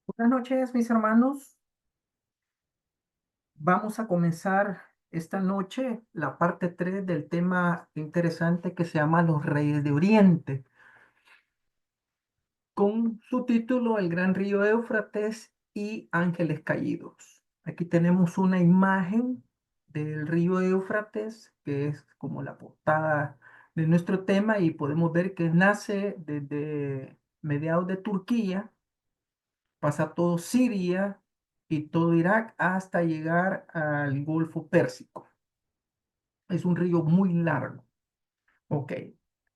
Buenas noches, mis hermanos. Vamos a comenzar esta noche la parte 3 del tema interesante que se llama Los Reyes de Oriente, con su título El Gran Río Éufrates y Ángeles Caídos. Aquí tenemos una imagen del río Éufrates, que es como la portada de nuestro tema, y podemos ver que nace desde mediados de Turquía, pasa todo Siria y todo Irak hasta llegar al Golfo Pérsico. Es un río muy largo. Ok.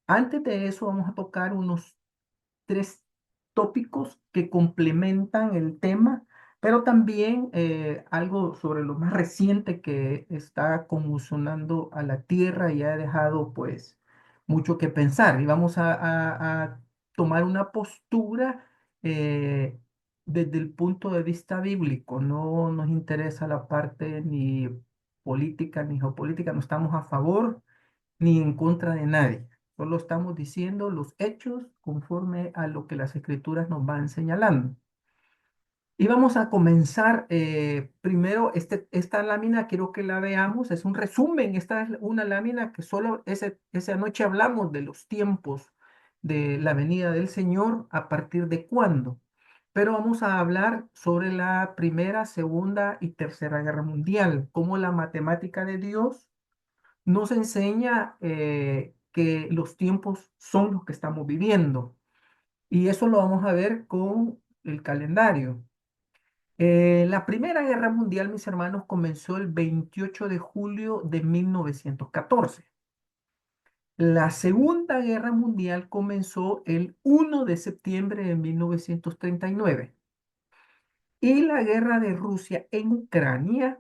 Antes de eso vamos a tocar unos tres tópicos que complementan el tema, pero también algo sobre lo más reciente que está conmocionando a la Tierra y ha dejado pues mucho que pensar. Y vamos a tomar una postura eh, desde el punto de vista bíblico. No nos interesa la parte ni política ni geopolítica, no estamos a favor ni en contra de nadie. Solo estamos diciendo los hechos conforme a lo que las escrituras nos van señalando. Y vamos a comenzar primero, esta lámina quiero que la veamos, es un resumen, esta es una lámina que solo esa noche hablamos de los tiempos de la venida del Señor, a partir de cuándo. Pero vamos a hablar sobre la Primera, Segunda y Tercera Guerra Mundial, cómo la matemática de Dios nos enseña que los tiempos son los que estamos viviendo. Y eso lo vamos a ver con el calendario. La Primera Guerra Mundial, mis hermanos, comenzó el 28 de julio de 1914. La Segunda Guerra Mundial comenzó el 1 de septiembre de 1939. Y la guerra de Rusia en Ucrania,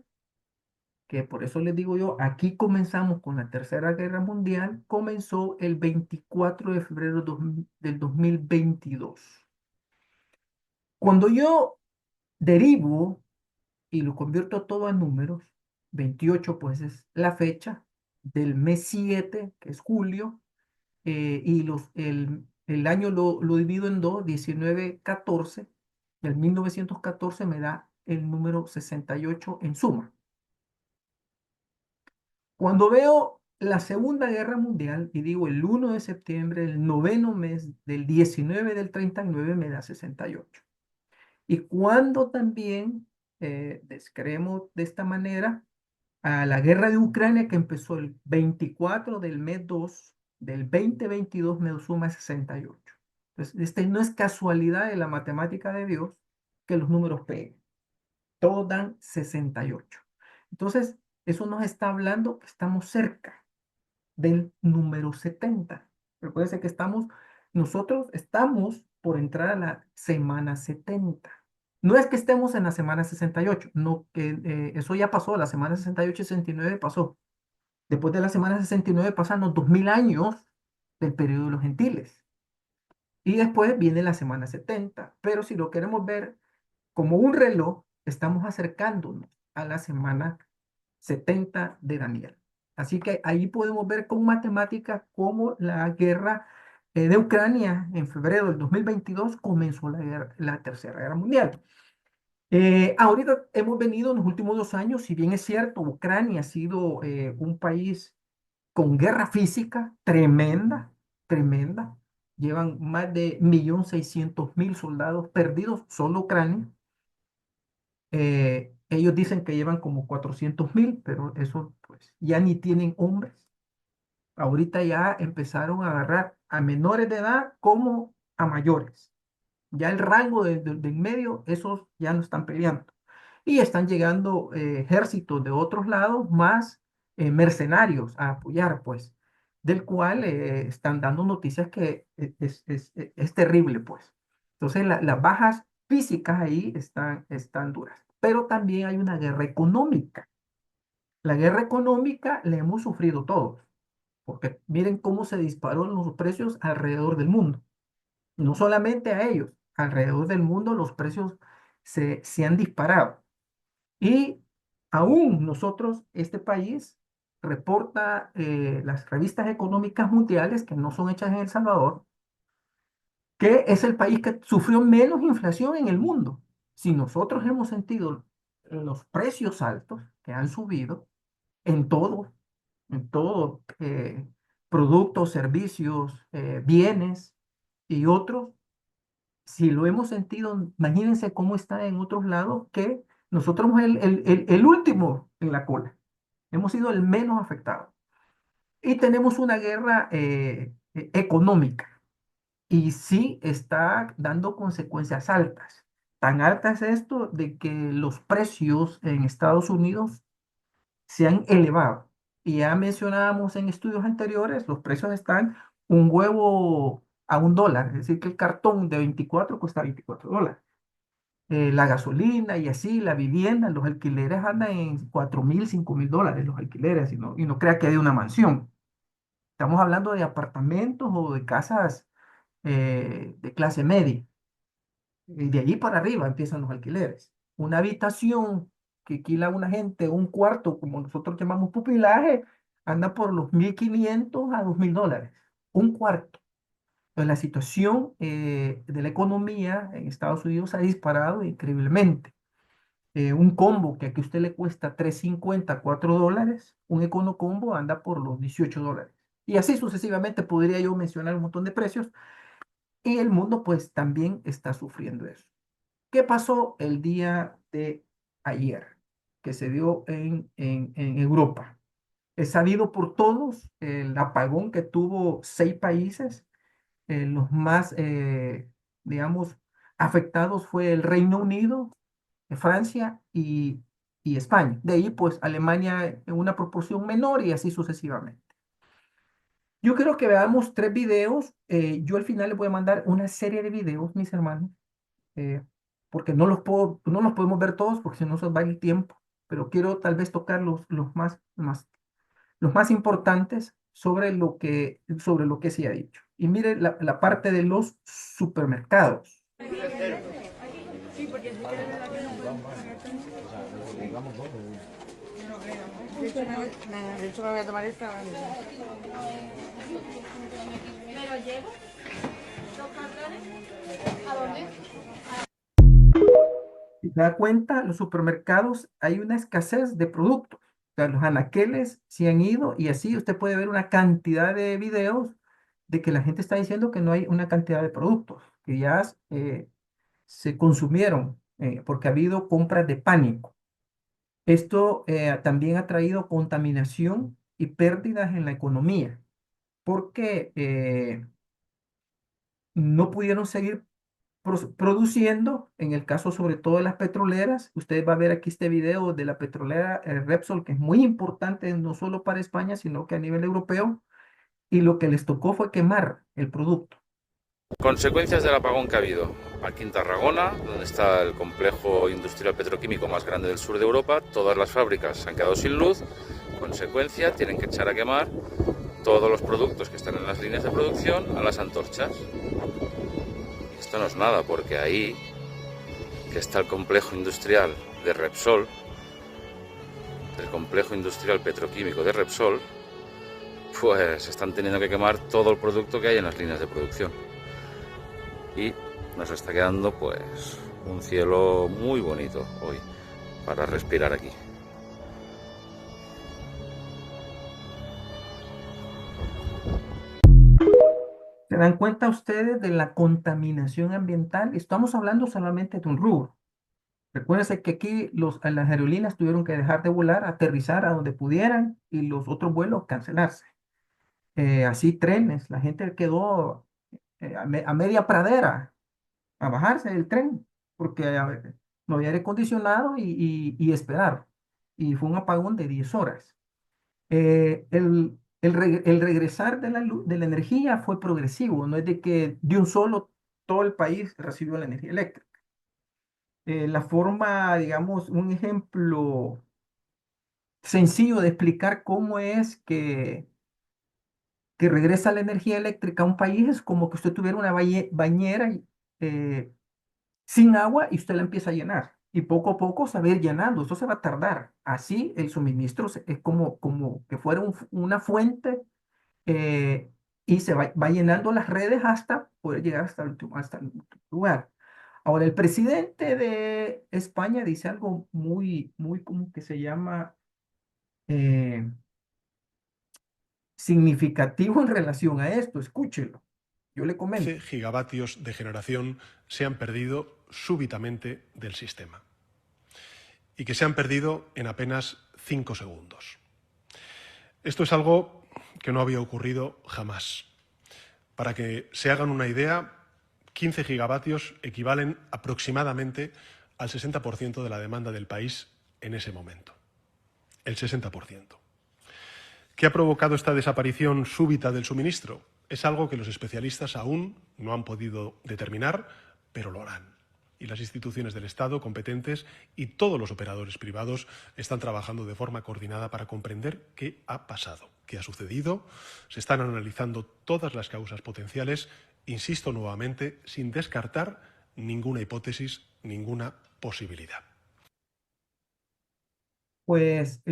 que por eso les digo yo, aquí comenzamos con la Tercera Guerra Mundial, comenzó el 24 de febrero del 2022. Cuando yo derivo y lo convierto todo a números, 28 pues es la fecha del mes 7 que es julio, y el año lo divido en dos, 19, 14, el 1914 me da el número 68 en suma. Cuando veo la Segunda Guerra Mundial y digo el 1 de septiembre, el noveno mes del 19 del 39 me da 68. Y cuando también descreemos de esta manera a la guerra de Ucrania, que empezó el 24 del mes 2 del 2022, me suma 68. Entonces, este no es casualidad de la matemática de Dios que los números peguen. Todos dan 68. Entonces, eso nos está hablando que estamos cerca del número 70. Recuerden que nosotros estamos por entrar a la semana 70. No es que estemos en la semana 68, no, que eso ya pasó, la semana 68 y 69 pasó. Después de la semana 69 pasan los 2000 años del periodo de los gentiles. Y después viene la semana 70. Pero si lo queremos ver como un reloj, estamos acercándonos a la semana 70 de Daniel. Así que ahí podemos ver con matemáticas cómo la guerra de Ucrania en febrero del 2022 comenzó la Tercera Guerra Mundial. Ahorita hemos venido en los últimos 2 años, si bien es cierto, Ucrania ha sido un país con guerra física tremenda, tremenda. Llevan más de 1.600.000 soldados perdidos, solo Ucrania. Ellos dicen que llevan como 400.000, pero eso pues ya ni tienen hombres. Ahorita ya empezaron a agarrar a menores de edad como a mayores. Ya el rango del medio, esos ya no están peleando. Y están llegando ejércitos de otros lados más mercenarios a apoyar, pues, del cual están dando noticias que es terrible, pues. Entonces, las bajas físicas ahí están duras. Pero también hay una guerra económica. La guerra económica la hemos sufrido todos, porque miren cómo se dispararon los precios alrededor del mundo. No solamente a ellos, alrededor del mundo los precios se han disparado. Y aún nosotros, este país, reporta las revistas económicas mundiales, que no son hechas en El Salvador, que es el país que sufrió menos inflación en el mundo. si nosotros hemos sentido los precios altos que han subido en todo, en todo, productos, servicios, bienes y otros, si lo hemos sentido, imagínense cómo está en otros lados que nosotros somos el último en la cola. Hemos sido el menos afectado. Y tenemos una guerra económica y sí está dando consecuencias altas. Tan altas esto de que los precios en Estados Unidos se han elevado. Y ya mencionábamos en estudios anteriores, los precios están un huevo a $1, es decir, que el cartón de 24 cuesta $24. La gasolina y así, la vivienda, los alquileres andan en 4.000, $5.000 los alquileres, y no crea que hay una mansión. Estamos hablando de apartamentos o de casas de clase media. Y de allí para arriba empiezan los alquileres. Una habitación que alquila una gente, un cuarto, como nosotros llamamos pupilaje, anda por los 1.500 a $2.000. Un cuarto. Pues la situación de la economía en Estados Unidos ha disparado increíblemente. Un combo que aquí a usted le cuesta 3.50 $4, un econo combo anda por los $18. Y así sucesivamente podría yo mencionar un montón de precios. Y el mundo pues también está sufriendo eso. ¿Qué pasó el día de ayer que se dio en Europa? Es sabido por todos el apagón que tuvo 6 países. Los más, digamos, afectados fue el Reino Unido, Francia y España. De ahí, pues, Alemania en una proporción menor y así sucesivamente. Yo quiero que veamos 3 videos. Yo al final les voy a mandar una serie de videos, mis hermanos, eh, porque no los podemos ver todos porque si no se nos va el tiempo, pero quiero tal vez tocar los más importantes sobre lo que se ha dicho. Y mire la parte de los supermercados. De hecho, me voy a tomar esta. Si se da cuenta, los supermercados hay una escasez de productos. O sea, los anaqueles se han ido y así usted puede ver una cantidad de videos de que la gente está diciendo que no hay una cantidad de productos, que ya se consumieron porque ha habido compras de pánico. Esto también ha traído contaminación y pérdidas en la economía, porque no pudieron seguir produciendo, en el caso sobre todo de las petroleras. Usted va a ver aquí este video de la petrolera Repsol, que es muy importante no solo para España, sino que a nivel europeo, y lo que les tocó fue quemar el producto. Consecuencias del apagón que ha habido. Aquí en Tarragona, donde está el complejo industrial petroquímico más grande del sur de Europa, todas las fábricas se han quedado sin luz. Consecuencia, tienen que echar a quemar todos los productos que están en las líneas de producción a las antorchas. Esto no es nada, porque ahí, que está el complejo industrial de Repsol, el complejo industrial petroquímico de Repsol, pues están teniendo que quemar todo el producto que hay en las líneas de producción. Y nos está quedando pues un cielo muy bonito hoy para respirar aquí. ¿Se dan cuenta ustedes de la contaminación ambiental? Estamos hablando solamente de un rubro. Recuérdense que aquí las aerolíneas tuvieron que dejar de volar, aterrizar a donde pudieran y los otros vuelos cancelarse. Así trenes, la gente quedó a media pradera a bajarse del tren porque no había aire acondicionado y esperar. Y fue un apagón de 10 horas. El regresar de la energía fue progresivo, no es de que de un solo todo el país recibió la energía eléctrica. La forma, digamos, un ejemplo sencillo de explicar cómo es que regresa la energía eléctrica a un país es como que usted tuviera una bañera eh, sin agua y usted la empieza a llenar. Y poco a poco se va a ir llenando. Esto se va a tardar. Así el suministro es como que fuera una fuente y se va llenando las redes hasta poder llegar hasta el último lugar. Ahora, el presidente de España dice algo muy, como que se llama eh, significativo en relación a esto. Escúchelo. Yo le comento. 15 gigavatios de generación se han perdido súbitamente del sistema y que se han perdido en apenas 5 segundos. Esto es algo que no había ocurrido jamás. Para que se hagan una idea, 15 gigavatios equivalen aproximadamente al 60% de la demanda del país en ese momento. El 60%. ¿Qué ha provocado esta desaparición súbita del suministro? Es algo que los especialistas aún no han podido determinar, pero lo harán. Y las instituciones del Estado competentes y todos los operadores privados están trabajando de forma coordinada para comprender qué ha pasado, qué ha sucedido. Se están analizando todas las causas potenciales, insisto nuevamente, sin descartar ninguna hipótesis, ninguna posibilidad. Pues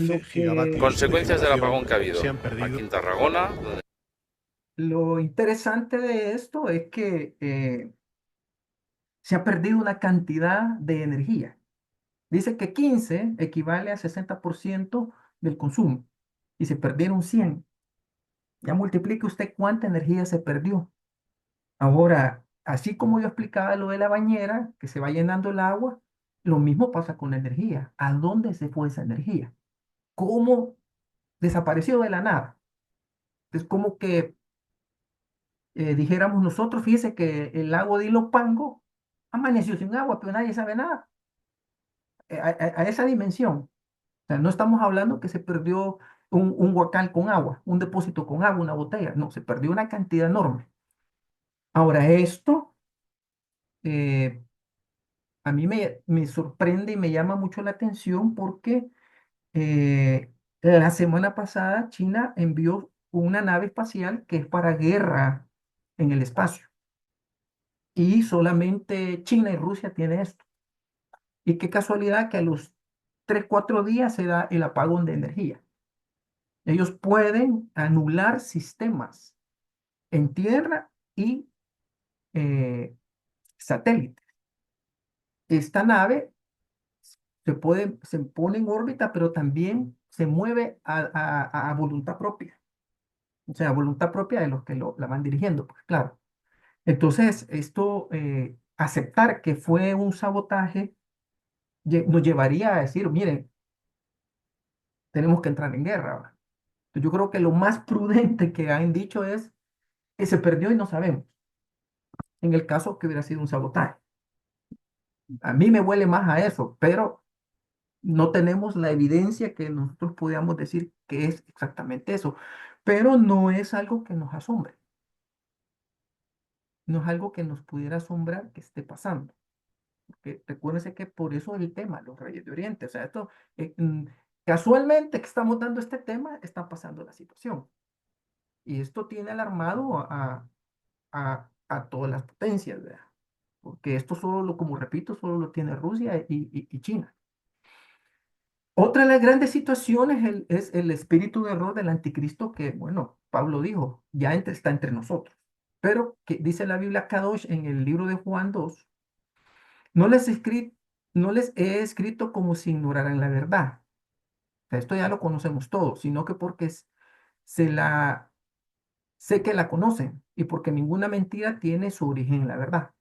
consecuencias del apagón que ha habido se han perdido. aquí en Tarragona, donde... Lo interesante de esto es que se ha perdido una cantidad de energía. Dice que 15 equivale a 60% del consumo y se perdieron 100. Ya multiplique usted cuánta energía se perdió. Ahora, así como yo explicaba lo de la bañera, que se va llenando el agua, lo mismo pasa con la energía. ¿A dónde se fue esa energía? ¿Cómo desapareció de la nada? Es como que dijéramos nosotros, fíjese que el lago de Ilopango amaneció sin agua, pero nadie sabe nada. A esa dimensión. O sea, no estamos hablando que se perdió un huacal con agua, un depósito con agua, una botella. No, se perdió una cantidad enorme. Ahora, esto eh, a mí me sorprende y me llama mucho la atención porque la semana pasada China envió una nave espacial que es para guerra en el espacio. Y solamente China y Rusia tienen esto. Y qué casualidad que a los 3, 4 días se da el apagón de energía. Ellos pueden anular sistemas en tierra y satélites. Esta nave se pone en órbita, pero también se mueve a voluntad propia. O sea, a voluntad propia de los que la van dirigiendo, pues claro. Entonces, esto, aceptar que fue un sabotaje, nos llevaría a decir, miren, tenemos que entrar en guerra ahora. Entonces, yo creo que lo más prudente que han dicho es que se perdió y no sabemos, en el caso que hubiera sido un sabotaje. A mí me huele más a eso, pero no tenemos la evidencia que nosotros podamos decir que es exactamente eso. Pero no es algo que nos asombre. No es algo que nos pudiera asombrar que esté pasando. Porque recuérdense que por eso es el tema, los Reyes de Oriente. O sea, esto, casualmente que estamos dando este tema, está pasando la situación. Y esto tiene alarmado a todas las potencias, ¿verdad? Porque esto solo, como repito, solo lo tiene Rusia y China. Otra de las grandes situaciones es el espíritu de error del anticristo que, bueno, Pablo dijo, ya está entre nosotros. Pero que dice la Biblia Kadosh en el libro de Juan 2, no les he escrito como si ignoraran la verdad. O sea, esto ya lo conocemos todos, sino que porque sé que la conocen y porque ninguna mentira tiene su origen en la verdad.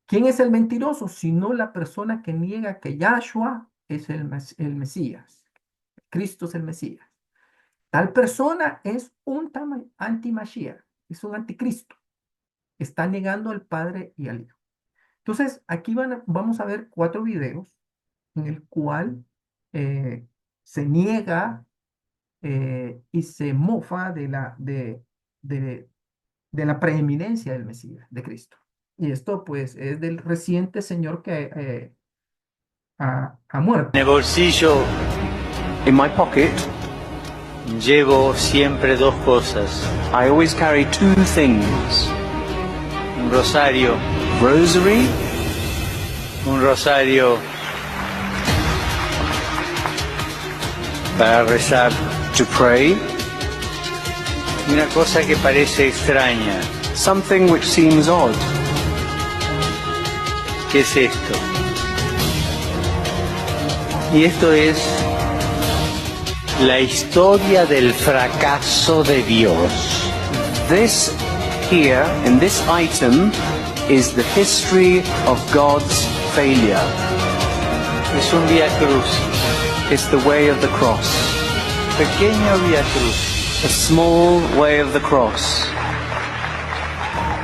¿Quién es el mentiroso? Sino la persona que niega que Yahshua es el Mesías. Cristo es el Mesías. Tal persona es un anti-Mashiach, es un anticristo. Está negando al Padre y al Hijo. Entonces, aquí vamos a ver 4 videos en el cual se niega y se mofa de la preeminencia del Mesías, de Cristo. Y esto pues es del reciente Señor que ha muerto. En el bolsillo, in my pocket, llevo siempre 2 cosas. I always carry 2 things. Un rosario, rosary, un rosario para rezar, to pray. Una cosa que parece extraña, something which seems odd. ¿Qué es esto? Y esto es la historia del fracaso de Dios. This here, in this item, is the history of God's failure. Es un vía cruz, It's the way of the cross. pequeño vía cruz. A small way of the cross.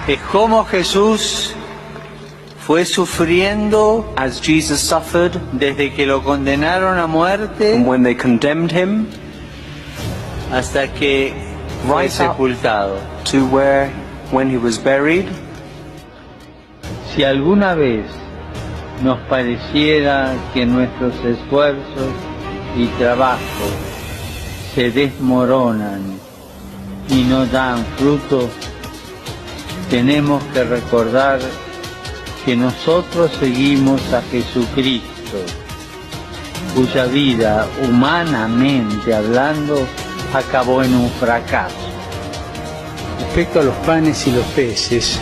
Es como Jesús fue sufriendo As Jesus suffered, desde que lo condenaron a muerte and when they condemned him, hasta que fue Right up. sepultado. to when he was buried. Si alguna vez nos pareciera que nuestros esfuerzos y trabajos se desmoronan y no dan fruto, tenemos que recordar que nosotros seguimos a Jesucristo, cuya vida, humanamente hablando, acabó en un fracaso. Respecto a los panes y los peces,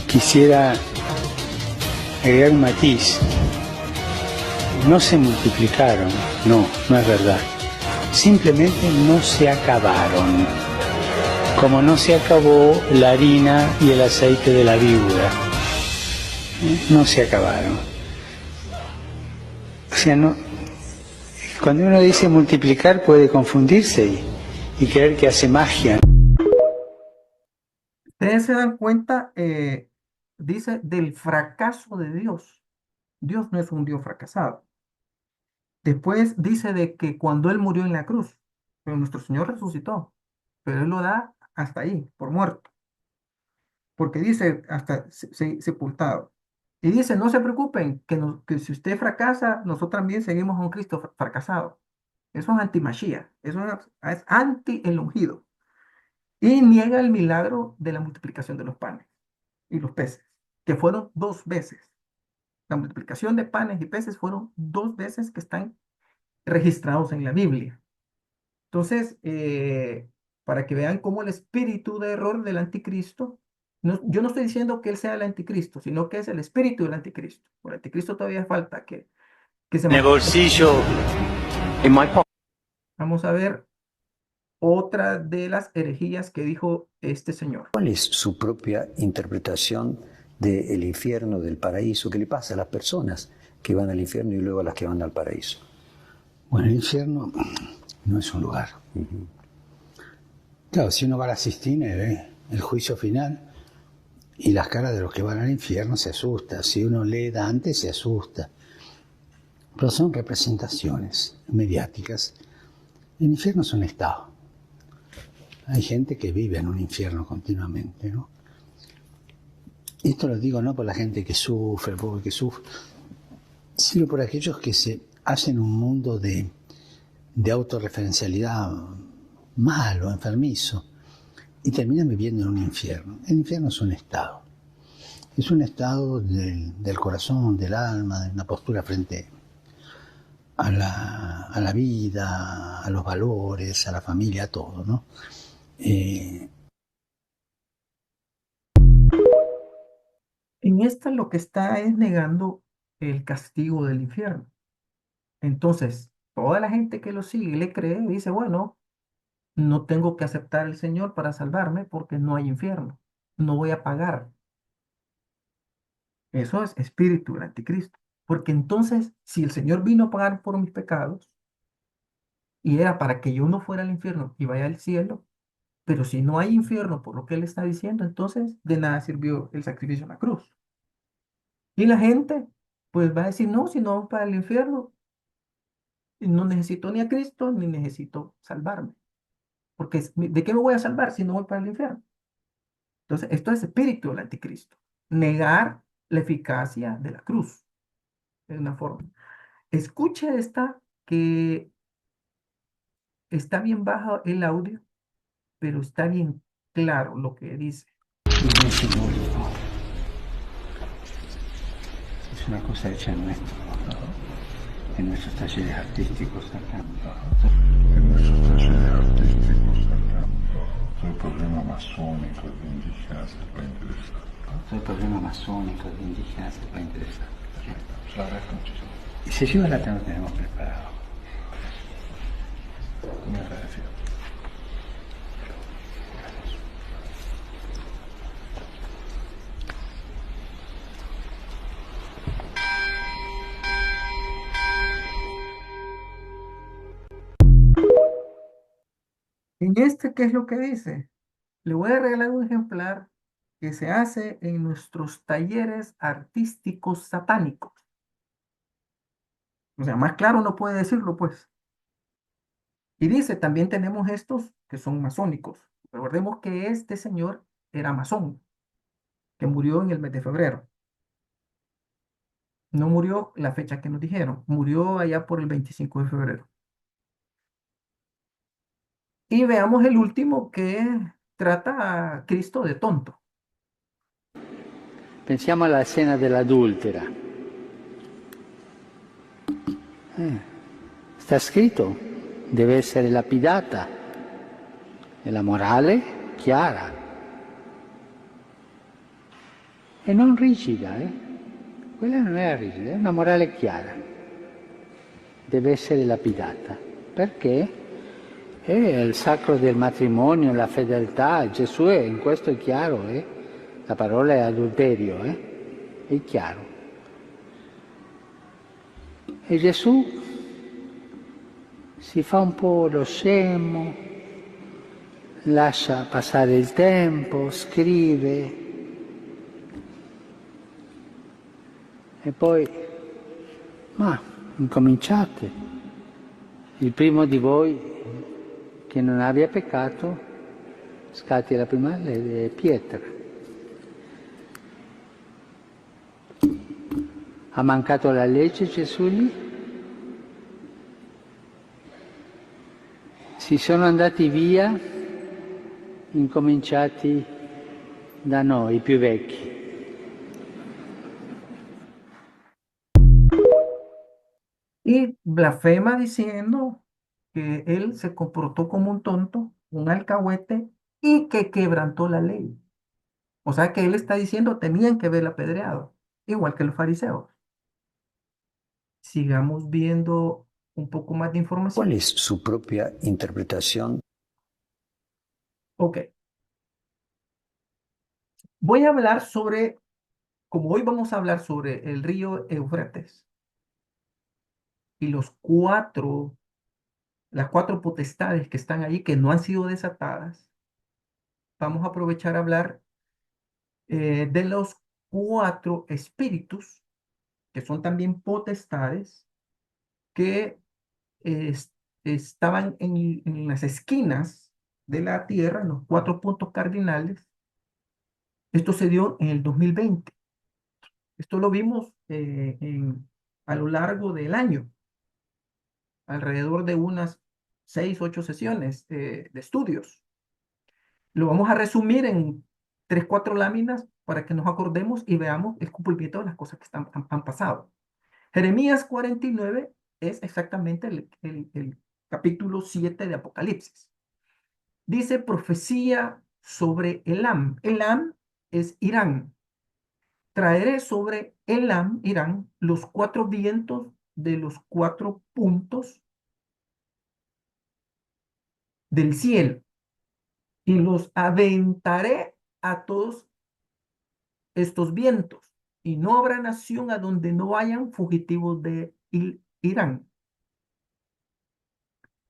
quisiera agregar un matiz. No se multiplicaron, no es verdad. Simplemente no se acabaron. Como no se acabó la harina y el aceite de la víbora. No se acabaron. O sea, no. Cuando uno dice multiplicar puede confundirse y creer que hace magia. Ustedes se dan cuenta, dice del fracaso de Dios. Dios no es un Dios fracasado. Después dice de que cuando Él murió en la cruz, pero nuestro Señor resucitó, pero Él lo da hasta ahí, por muerto. Porque dice hasta sepultado. Y dice, no se preocupen, que si usted fracasa, nosotros también seguimos a un Cristo fracasado. Eso es anti-Mashiach, eso es anti el ungido. Y niega el milagro de la multiplicación de los panes y los peces, que fueron 2 veces. La multiplicación de panes y peces fueron 2 veces que están registrados en la Biblia. Entonces, para que vean cómo el espíritu de error del anticristo, yo no estoy diciendo que él sea el anticristo, sino que es el espíritu del anticristo. Por el anticristo todavía falta que se En el bolsillo. In my pocket. Vamos a ver otra de las herejías que dijo este señor. ¿Cuál es su propia interpretación del infierno, del paraíso? ¿Qué le pasa a las personas que van al infierno y luego a las que van al paraíso? Bueno, el infierno no es un lugar. Claro, si uno va a la Sistina y ve el juicio final y las caras de los que van al infierno, se asusta. Si uno lee Dante, se asusta. Pero son representaciones mediáticas. El infierno es un estado. Hay gente que vive en un infierno continuamente, ¿no? Esto lo digo no por la gente que sufre, el pobre que sufre, sino por aquellos que se hacen un mundo de autorreferencialidad malo, enfermizo, y terminan viviendo en un infierno. El infierno es un estado. Es un estado del corazón, del alma, de una postura frente a la vida, a los valores, a la familia, a todo, ¿no? En esta lo que está es negando el castigo del infierno. Entonces, toda la gente que lo sigue y le cree, dice, bueno, no tengo que aceptar al Señor para salvarme porque no hay infierno. No voy a pagar. Eso es espíritu del anticristo. Porque entonces, si el Señor vino a pagar por mis pecados, y era para que yo no fuera al infierno y vaya al cielo, pero si no hay infierno por lo que Él está diciendo, entonces de nada sirvió el sacrificio en la cruz. Y la gente, pues va a decir, no, si no vamos para el infierno, no necesito ni a Cristo, ni necesito salvarme. Porque ¿de qué me voy a salvar si no voy para el infierno? Entonces, esto es espíritu del anticristo. Negar la eficacia de la cruz. De una forma. Escuche esta que está bien bajo el audio, pero está bien claro lo que dice. Es una cosa hecha en nuestros talleres artísticos acá. En nuestros talleres artísticos acá. Todo el problema masónico de indígenas les va a interesar. Todo el problema masónico de indígenas se puede interesar. Se lo agradezco muchísimo. Y si lleva la lo tenemos preparado. Muy agradecido. En este, ¿qué es lo que dice? Le voy a regalar un ejemplar que se hace en nuestros talleres artísticos satánicos. O sea, más claro no puede decirlo, pues. Y dice, también tenemos estos que son masónicos. Recordemos que este señor era masón, que murió en el mes de febrero. No murió la fecha que nos dijeron, murió allá por el 25 de febrero. Y veamos el último que trata a Cristo de tonto. Pensiamo alla scena dell'adultera. Sta scritto, deve essere lapidata. E la morale chiara. E non rigida, Quella non era rigida, è una morale chiara. Deve essere lapidata. Perché? È il sacro del matrimonio, la fedeltà. Gesù è, in questo è chiaro, La parola è adulterio, È chiaro. E Gesù si fa un po' lo scemo, lascia passare il tempo, scrive. E poi, ma incominciate. Il primo di voi che non abbia peccato, scatti la prima pietra. Ha mancato la legge Gesù lì? Si sono andati via, incominciati da noi, i più vecchi. Y blasfema diciendo que él se comportó como un tonto, un alcahuete y que quebrantó la ley. O sea que él está diciendo tenían que haberla apedreado, igual que los fariseos. Sigamos viendo un poco más de información. ¿Cuál es su propia interpretación? Ok. Voy a hablar sobre, como hoy vamos a hablar sobre el río Éufrates y las cuatro potestades que están allí que no han sido desatadas, vamos a aprovechar a hablar de los cuatro espíritus, que son también potestades, que estaban en las esquinas de la tierra, en los cuatro puntos cardinales. Esto se dio en el 2020. Esto lo vimos a lo largo del año, alrededor de unas 6, 8 sesiones de estudios. Lo vamos a resumir en 3, 4 láminas para que nos acordemos y veamos el cumplimiento de las cosas que han pasado. Jeremías 49 es exactamente el capítulo 7 de Apocalipsis. Dice profecía sobre Elam. Elam es Irán. Traeré sobre Elam, Irán, los 4 vientos de los 4 puntos del cielo y los aventaré a todos estos vientos y no habrá nación a donde no hayan fugitivos de Irán.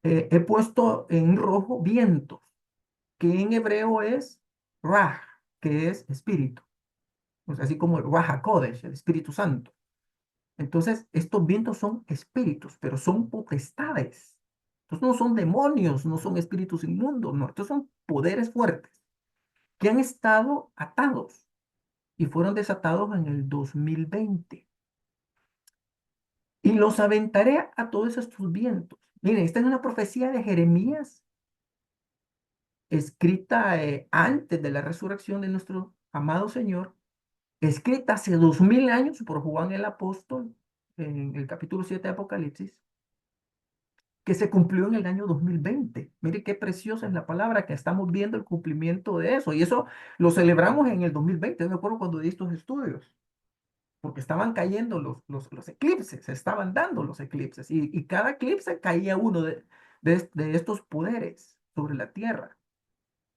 He puesto en rojo vientos, que en hebreo es Raj, que es espíritu, pues así como el Ruach HaKodesh, el Espíritu Santo. Entonces, estos vientos son espíritus, pero son potestades. Entonces, no son demonios, no son espíritus inmundos, no, estos son poderes fuertes que han estado atados y fueron desatados en el 2020. Y los aventaré a todos estos vientos. Miren, esta es una profecía de Jeremías, escrita antes de la resurrección de nuestro amado Señor, escrita hace 2000 años por Juan el Apóstol, en el capítulo 7 de Apocalipsis, que se cumplió en el año 2020. Mire qué preciosa es la palabra, que estamos viendo el cumplimiento de eso. Y eso lo celebramos en el 2020. Yo me acuerdo cuando di estos estudios, porque estaban cayendo los eclipses, se estaban dando los eclipses. Y cada eclipse caía uno de estos poderes sobre la tierra.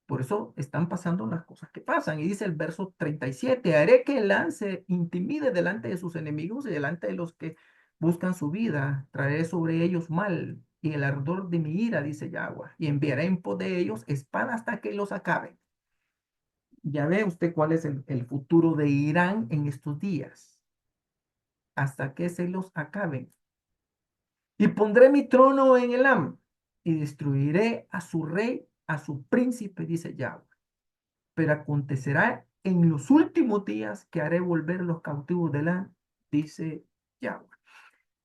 Por eso están pasando las cosas que pasan. Y dice el verso 37, haré que el lance intimide delante de sus enemigos y delante de los que buscan su vida. Traeré sobre ellos mal y el ardor de mi ira, dice Yahweh, y enviaré en pos de ellos espada hasta que los acaben. Ya ve usted cuál es el futuro de Irán en estos días, hasta que se los acaben. Y pondré mi trono en Elam y destruiré a su rey, a su príncipe, dice Yahweh. Pero acontecerá en los últimos días que haré volver los cautivos de Elam, dice Yahweh.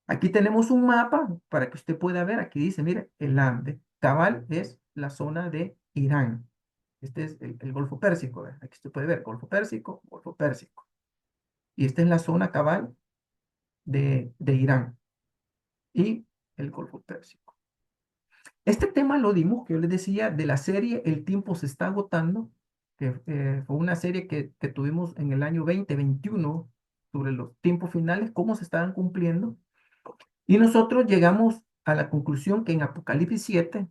Aquí tenemos un mapa para que usted pueda ver. Aquí dice, mire, Elam de Tabal es la zona de Irán. Este es el Golfo Pérsico. ¿Ve? Aquí usted puede ver Golfo Pérsico, Golfo Pérsico. Y esta es la zona cabal de Irán y el Golfo Pérsico. Este tema lo dimos, que yo les decía, de la serie El tiempo se está agotando, que fue una serie que tuvimos en el año 2021 sobre los tiempos finales, cómo se estaban cumpliendo. Y nosotros llegamos a la conclusión que en Apocalipsis 7,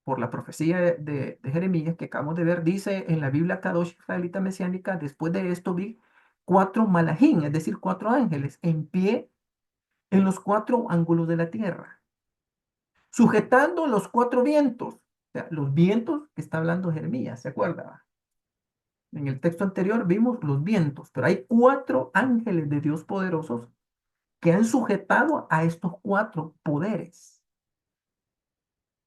por la profecía de Jeremías que acabamos de ver, dice en la Biblia Kadosh Israelita Mesiánica, después de esto vi 4 malajín, es decir, 4 ángeles en pie en los 4 ángulos de la tierra, sujetando los 4 vientos. O sea, los vientos que está hablando Jeremías, ¿se acuerda? En el texto anterior vimos los vientos, pero hay 4 ángeles de Dios poderosos que han sujetado a estos 4 poderes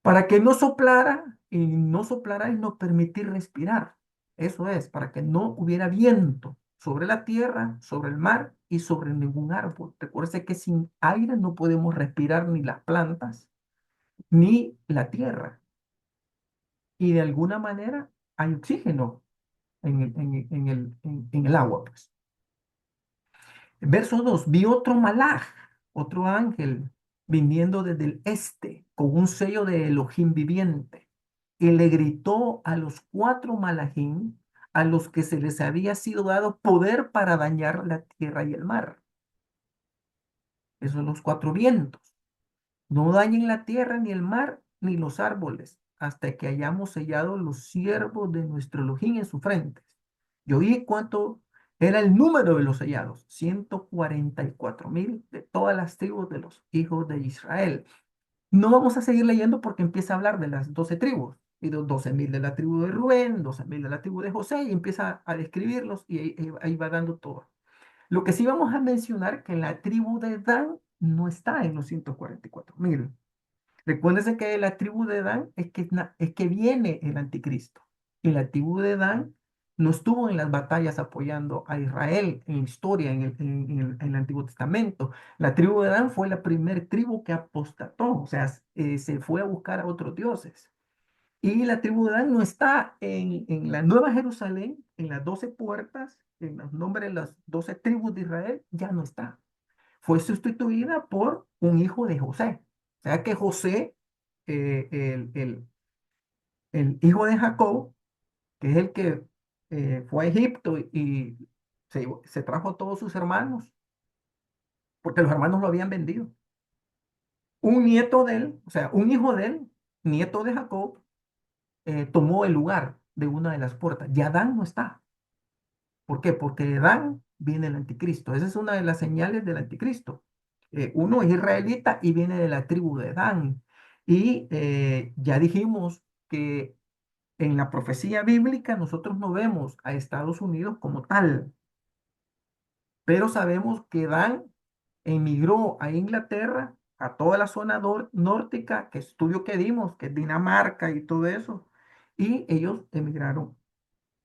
para que no soplara, y no soplara es no permitir respirar. Eso es, para que no hubiera viento sobre la tierra, sobre el mar y sobre ningún árbol. Recuerde que sin aire no podemos respirar ni las plantas ni la tierra. Y de alguna manera hay oxígeno en el agua, pues. Verso 2, vi otro malaj, otro ángel, viniendo desde el este, con un sello de Elohim viviente, y le gritó a los 4 malajín, a los que se les había sido dado poder para dañar la tierra y el mar. Esos son los 4 vientos. No dañen la tierra, ni el mar, ni los árboles, hasta que hayamos sellado los siervos de nuestro Elohim en sus frentes. Yo oí cuánto era el número de los sellados, 144,000 de todas las tribus de los hijos de Israel. No vamos a seguir leyendo porque empieza a hablar de las 12 tribus, y los 12,000 de la tribu de Rubén, 12,000 de la tribu de José, y empieza a describirlos y ahí va dando todo. Lo que sí vamos a mencionar que la tribu de Dan no está en los 144,000. Recuérdense que la tribu de Dan es que viene el anticristo. Y la tribu de Dan no estuvo en las batallas apoyando a Israel en la historia, en el Antiguo Testamento. La tribu de Dan fue la primer tribu que apostató, o sea, se fue a buscar a otros dioses. Y la tribu de Dan no está en la Nueva Jerusalén, en las 12 puertas, en los nombres de las 12 tribus de Israel, ya no está. Fue sustituida por un hijo de José. O sea que José, eh, el, el- el hijo de Jacob, que es el que fue a Egipto y se trajo a todos sus hermanos, porque los hermanos lo habían vendido. Un nieto de él, o sea, un hijo de él, nieto de Jacob, tomó el lugar de una de las puertas. Y Adán no está. ¿Por qué? Porque de Dan viene el anticristo. Esa es una de las señales del anticristo. Uno es israelita y viene de la tribu de Dan. Y ya dijimos que en la profecía bíblica nosotros no vemos a Estados Unidos como tal, pero sabemos que Dan emigró a Inglaterra, a toda la zona nórdica, que estudio que dimos, que es Dinamarca y todo eso, y ellos emigraron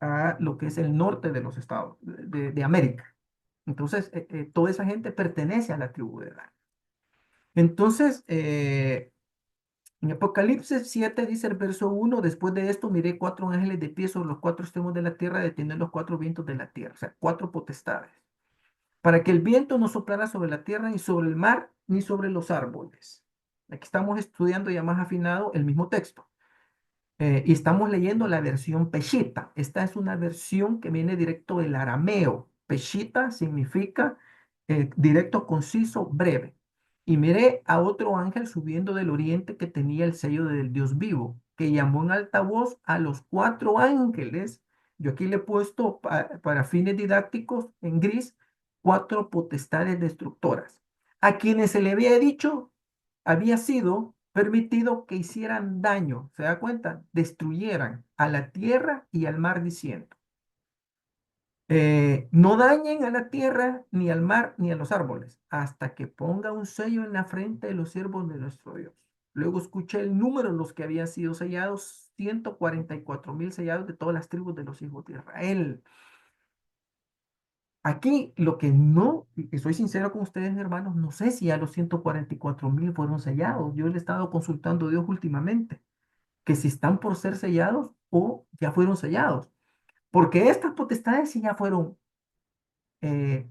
a lo que es el norte de los estados de América. Entonces, toda esa gente pertenece a la tribu de Dan. Entonces, en Apocalipsis 7 dice el verso 1, después de esto miré 4 ángeles de pie sobre los 4 extremos de la tierra, deteniendo los 4 vientos de la tierra, o sea, 4 potestades, para que el viento no soplara sobre la tierra, ni sobre el mar, ni sobre los árboles. Aquí estamos estudiando ya más afinado el mismo texto. Y estamos leyendo la versión Peshita. Esta es una versión que viene directo del arameo. Peshita significa directo, conciso, breve. Y miré a otro ángel subiendo del oriente que tenía el sello del Dios vivo, que llamó en alta voz a los 4 ángeles. Yo aquí le he puesto para fines didácticos en gris 4 potestades destructoras, a quienes se le había dicho, había sido permitido que hicieran daño, ¿se da cuenta? Destruyeran a la tierra y al mar diciendo, no dañen a la tierra, ni al mar, ni a los árboles, hasta que ponga un sello en la frente de los siervos de nuestro Dios. Luego escuché el número de los que habían sido sellados, 144,000 sellados de todas las tribus de los hijos de Israel. Aquí lo que no, y soy sincero con ustedes, hermanos, no sé si ya los 144,000 fueron sellados. Yo le he estado consultando a Dios últimamente, que si están por ser sellados o ya fueron sellados. Porque estas potestades sí ya fueron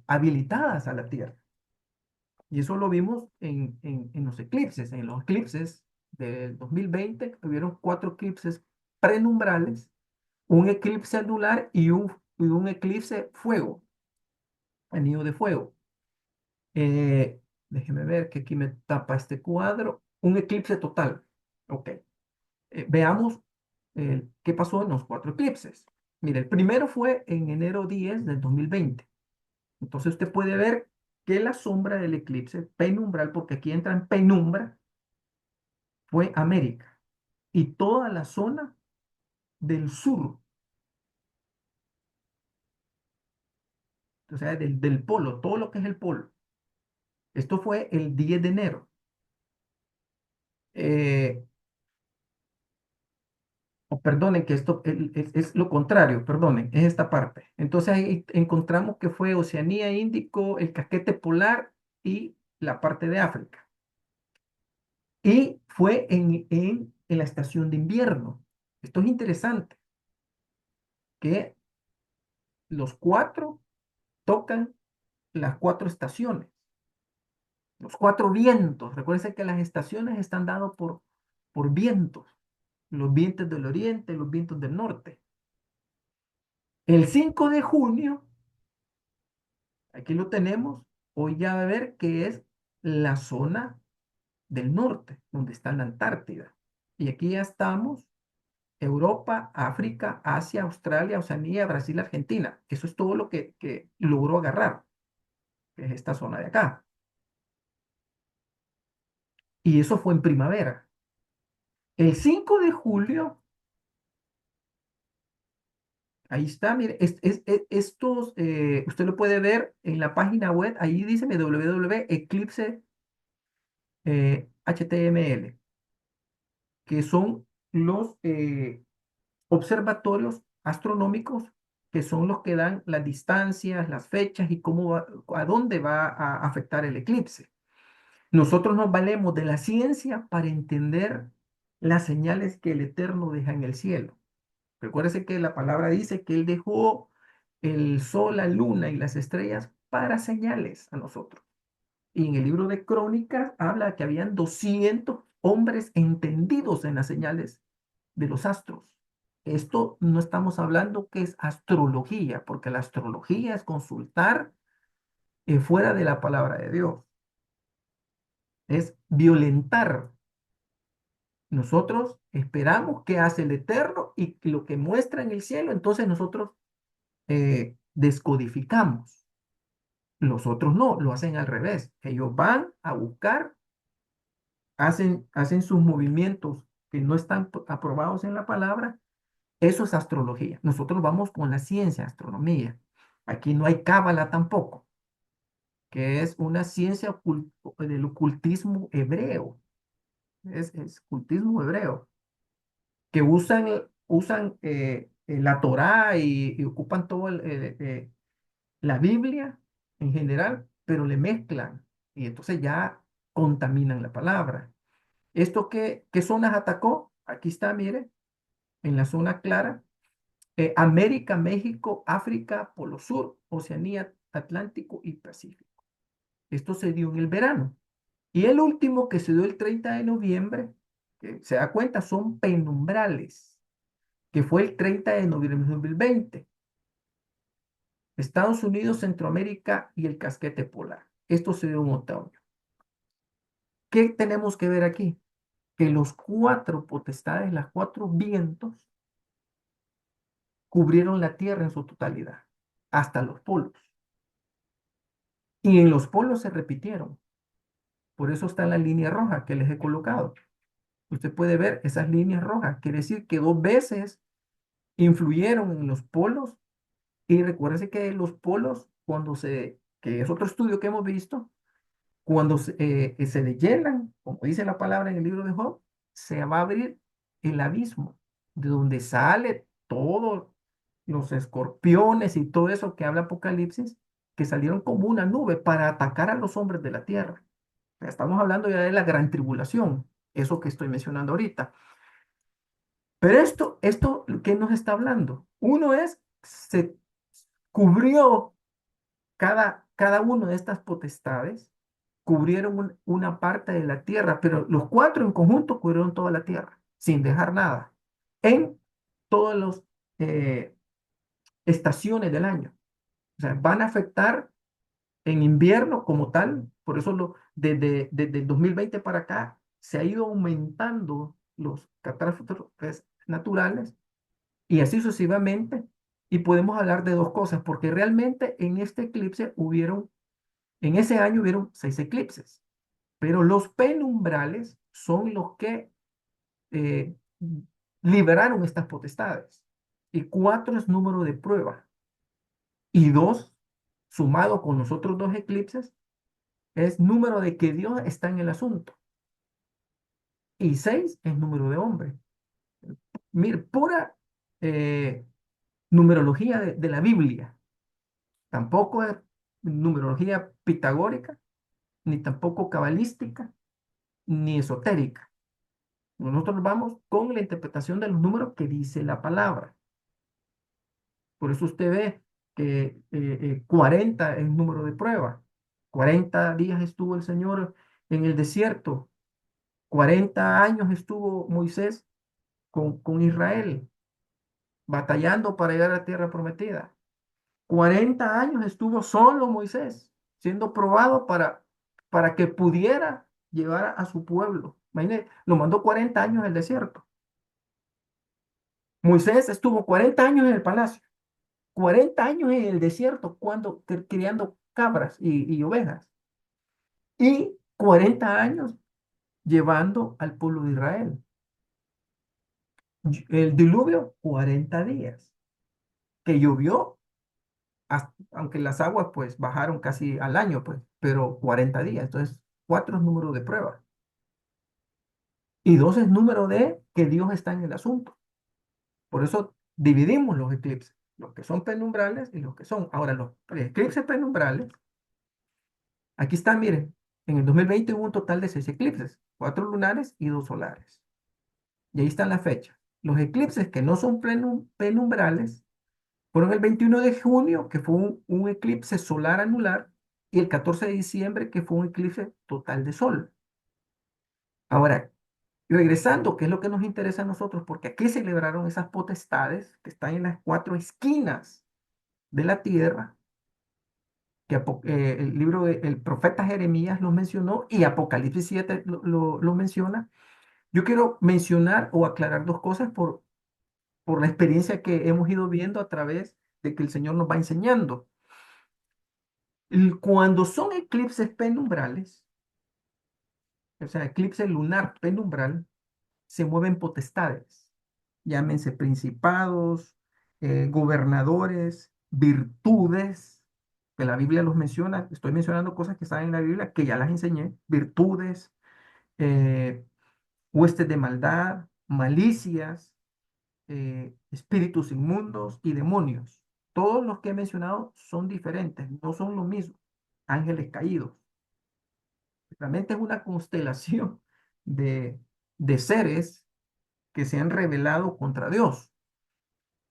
habilitadas a la tierra. Y eso lo vimos en los eclipses. En los eclipses del 2020 hubieron 4 eclipses prenumbrales, un eclipse anular y un eclipse fuego, anillo de fuego. Déjeme ver que aquí me tapa este cuadro. Un eclipse total. Ok. Veamos qué pasó en los 4 eclipses. Mire, el primero fue en enero 10 del 2020. Entonces usted puede ver que la sombra del eclipse penumbral, porque aquí entra en penumbra, fue América y toda la zona del sur, o sea, del polo, todo lo que es el polo. Esto fue el 10 de enero. Perdonen que esto es lo contrario, perdonen, es esta parte. Entonces ahí encontramos que fue Oceanía, Índico, el casquete polar y la parte de África. Y fue en la estación de invierno. Esto es interesante, que los 4 tocan las 4 estaciones, los 4 vientos. Recuerden que las estaciones están dadas por vientos, los vientos del oriente, los vientos del norte. El 5 de junio, aquí lo tenemos, hoy ya va a ver que es la zona del norte, donde está la Antártida. Y aquí ya estamos, Europa, África, Asia, Australia, Oceanía, Brasil, Argentina. Eso es todo lo que logró agarrar, que es esta zona de acá. Y eso fue en primavera. El 5 de julio, ahí está, mire, estos, usted lo puede ver en la página web, ahí dice www.eclipse HTML, que son los observatorios astronómicos, que son los que dan las distancias, las fechas y a dónde va a afectar el eclipse. Nosotros nos valemos de la ciencia para entender las señales que el Eterno deja en el cielo. Recuérdese que la palabra dice que Él dejó el sol, la luna y las estrellas para señales a nosotros. Y en el libro de Crónicas habla que habían 200 hombres entendidos en las señales de los astros. Esto no estamos hablando que es astrología, porque la astrología es consultar fuera de la palabra de Dios. Es violentar. Nosotros esperamos que hace el Eterno y lo que muestra en el cielo, entonces nosotros descodificamos. Los otros no, lo hacen al revés. Ellos van a buscar, hacen sus movimientos que no están aprobados en la palabra. Eso es astrología. Nosotros vamos con la ciencia, astronomía. Aquí no hay cábala tampoco, que es una ciencia del ocultismo hebreo. Es cultismo hebreo, que usan la Torá y ocupan todo la Biblia en general, pero le mezclan y entonces ya contaminan la palabra. ¿Esto qué zonas atacó? Aquí está, mire, en la zona clara. América, México, África, Polo Sur, Oceanía, Atlántico y Pacífico. Esto se dio en el verano Y el último que se dio el 30 de noviembre, que se da cuenta, son penumbrales, que fue el 30 de noviembre de 2020. Estados Unidos, Centroamérica y el casquete polar. Esto se dio en otoño. ¿Qué tenemos que ver aquí? Que los cuatro potestades, las cuatro vientos, cubrieron la Tierra en su totalidad, hasta los polos. Y en los polos se repitieron. Por eso está la línea roja que les he colocado. Usted puede ver esas líneas rojas. Quiere decir que dos veces influyeron en los polos. Y recuérdense que los polos, que es otro estudio que hemos visto, cuando se llenan, como dice la palabra en el libro de Job, se va a abrir el abismo, de donde sale todos los escorpiones y todo eso que habla Apocalipsis, que salieron como una nube para atacar a los hombres de la tierra. O sea, estamos hablando ya de la gran tribulación, eso que estoy mencionando ahorita. Pero esto, ¿qué nos está hablando? Uno es, se cubrió cada una de estas potestades, cubrieron una parte de la tierra, pero los cuatro en conjunto cubrieron toda la tierra, sin dejar nada, en todas las estaciones del año. O sea, van a afectar en invierno como tal, por eso desde el 2020 para acá se ha ido aumentando los catástrofes naturales y así sucesivamente. Y podemos hablar de dos cosas, porque realmente en este eclipse en ese año hubieron 6 eclipses, pero los penumbrales son los que eh, liberaron estas potestades. Y 4 es número de prueba. Y 2, sumado con los otros 2 eclipses, es número de que Dios está en el asunto. Y 6 es número de hombre. Mire, pura eh, numerología de la Biblia. Tampoco es numerología pitagórica, ni tampoco cabalística, ni esotérica. Nosotros vamos con la interpretación de los números que dice la palabra. Por eso usted ve que 40 es número de prueba. 40 días estuvo el Señor en el desierto. 40 años estuvo Moisés con Israel, batallando para llegar a la tierra prometida. 40 años estuvo solo Moisés, siendo probado para que pudiera llevar a su pueblo. Imagínate, lo mandó 40 años en el desierto. Moisés estuvo 40 años en el palacio, 40 años en el desierto, criando cabras y ovejas, y 40 años llevando al pueblo de Israel. El diluvio, 40 días, que llovió, aunque las aguas pues bajaron casi al año, pues, pero 40 días. Entonces, 4 es número de prueba. Y 2 es número de que Dios está en el asunto. Por eso dividimos los eclipses, los que son penumbrales y los que son. Ahora, los eclipses penumbrales, aquí están, miren, en el 2020 hubo un total de 6 eclipses, 4 lunares y 2 solares. Y ahí están las fechas. Los eclipses que no son penumbrales fueron el 21 de junio, que fue un eclipse solar anular, y el 14 de diciembre, que fue un eclipse total de sol. Ahora, regresando, ¿qué es lo que nos interesa a nosotros? Porque aquí se celebraron esas potestades que están en las 4 esquinas de la tierra, que el libro del profeta Jeremías lo mencionó y Apocalipsis 7 lo menciona. Yo quiero mencionar o aclarar dos cosas por la experiencia que hemos ido viendo a través de que el Señor nos va enseñando. Cuando son eclipses penumbrales, o sea, eclipse lunar penumbral, se mueven potestades, llámense principados, gobernadores, virtudes, que la Biblia los menciona. Estoy mencionando cosas que están en la Biblia, que ya las enseñé, virtudes, eh, huestes de maldad, malicias, espíritus inmundos y demonios. Todos los que he mencionado son diferentes, no son lo mismo. Ángeles caídos. Realmente es una constelación de seres que se han rebelado contra Dios.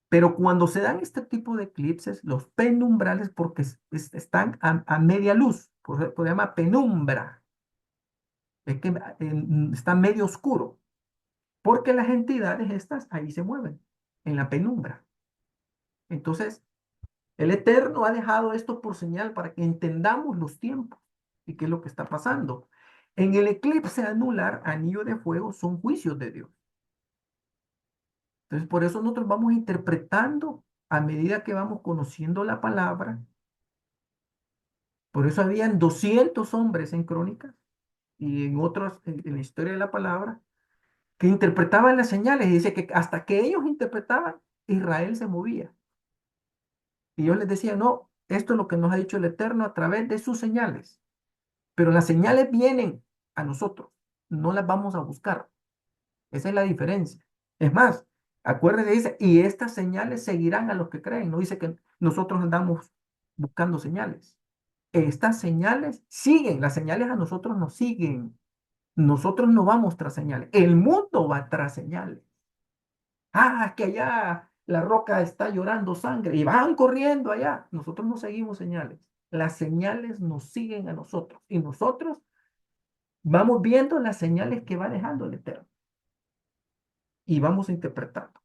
Pero cuando se dan este tipo de eclipses, los penumbrales, porque están a media luz, por eso se llama penumbra. Es que está medio oscuro, porque las entidades estas ahí se mueven, en la penumbra. Entonces, el Eterno ha dejado esto por señal para que entendamos los tiempos y qué es lo que está pasando. En el eclipse anular, anillo de fuego, son juicios de Dios. Entonces, por eso nosotros vamos interpretando a medida que vamos conociendo la palabra. Por eso habían 200 hombres en Crónicas y en otros, en la historia de la palabra, que interpretaban las señales. Y dice que hasta que ellos interpretaban, Israel se movía. Y yo les decía, no, esto es lo que nos ha dicho el Eterno a través de sus señales. Pero las señales vienen a nosotros, no las vamos a buscar. Esa es la diferencia. Es más, acuérdense, dice, y estas señales seguirán a los que creen. No dice que nosotros andamos buscando señales. Estas señales siguen, las señales a nosotros nos siguen. Nosotros no vamos tras señales. El mundo va tras señales. Ah, que allá la roca está llorando sangre y van corriendo allá. Nosotros no seguimos señales. Las señales nos siguen a nosotros y nosotros vamos viendo las señales que va dejando el Eterno y vamos interpretando.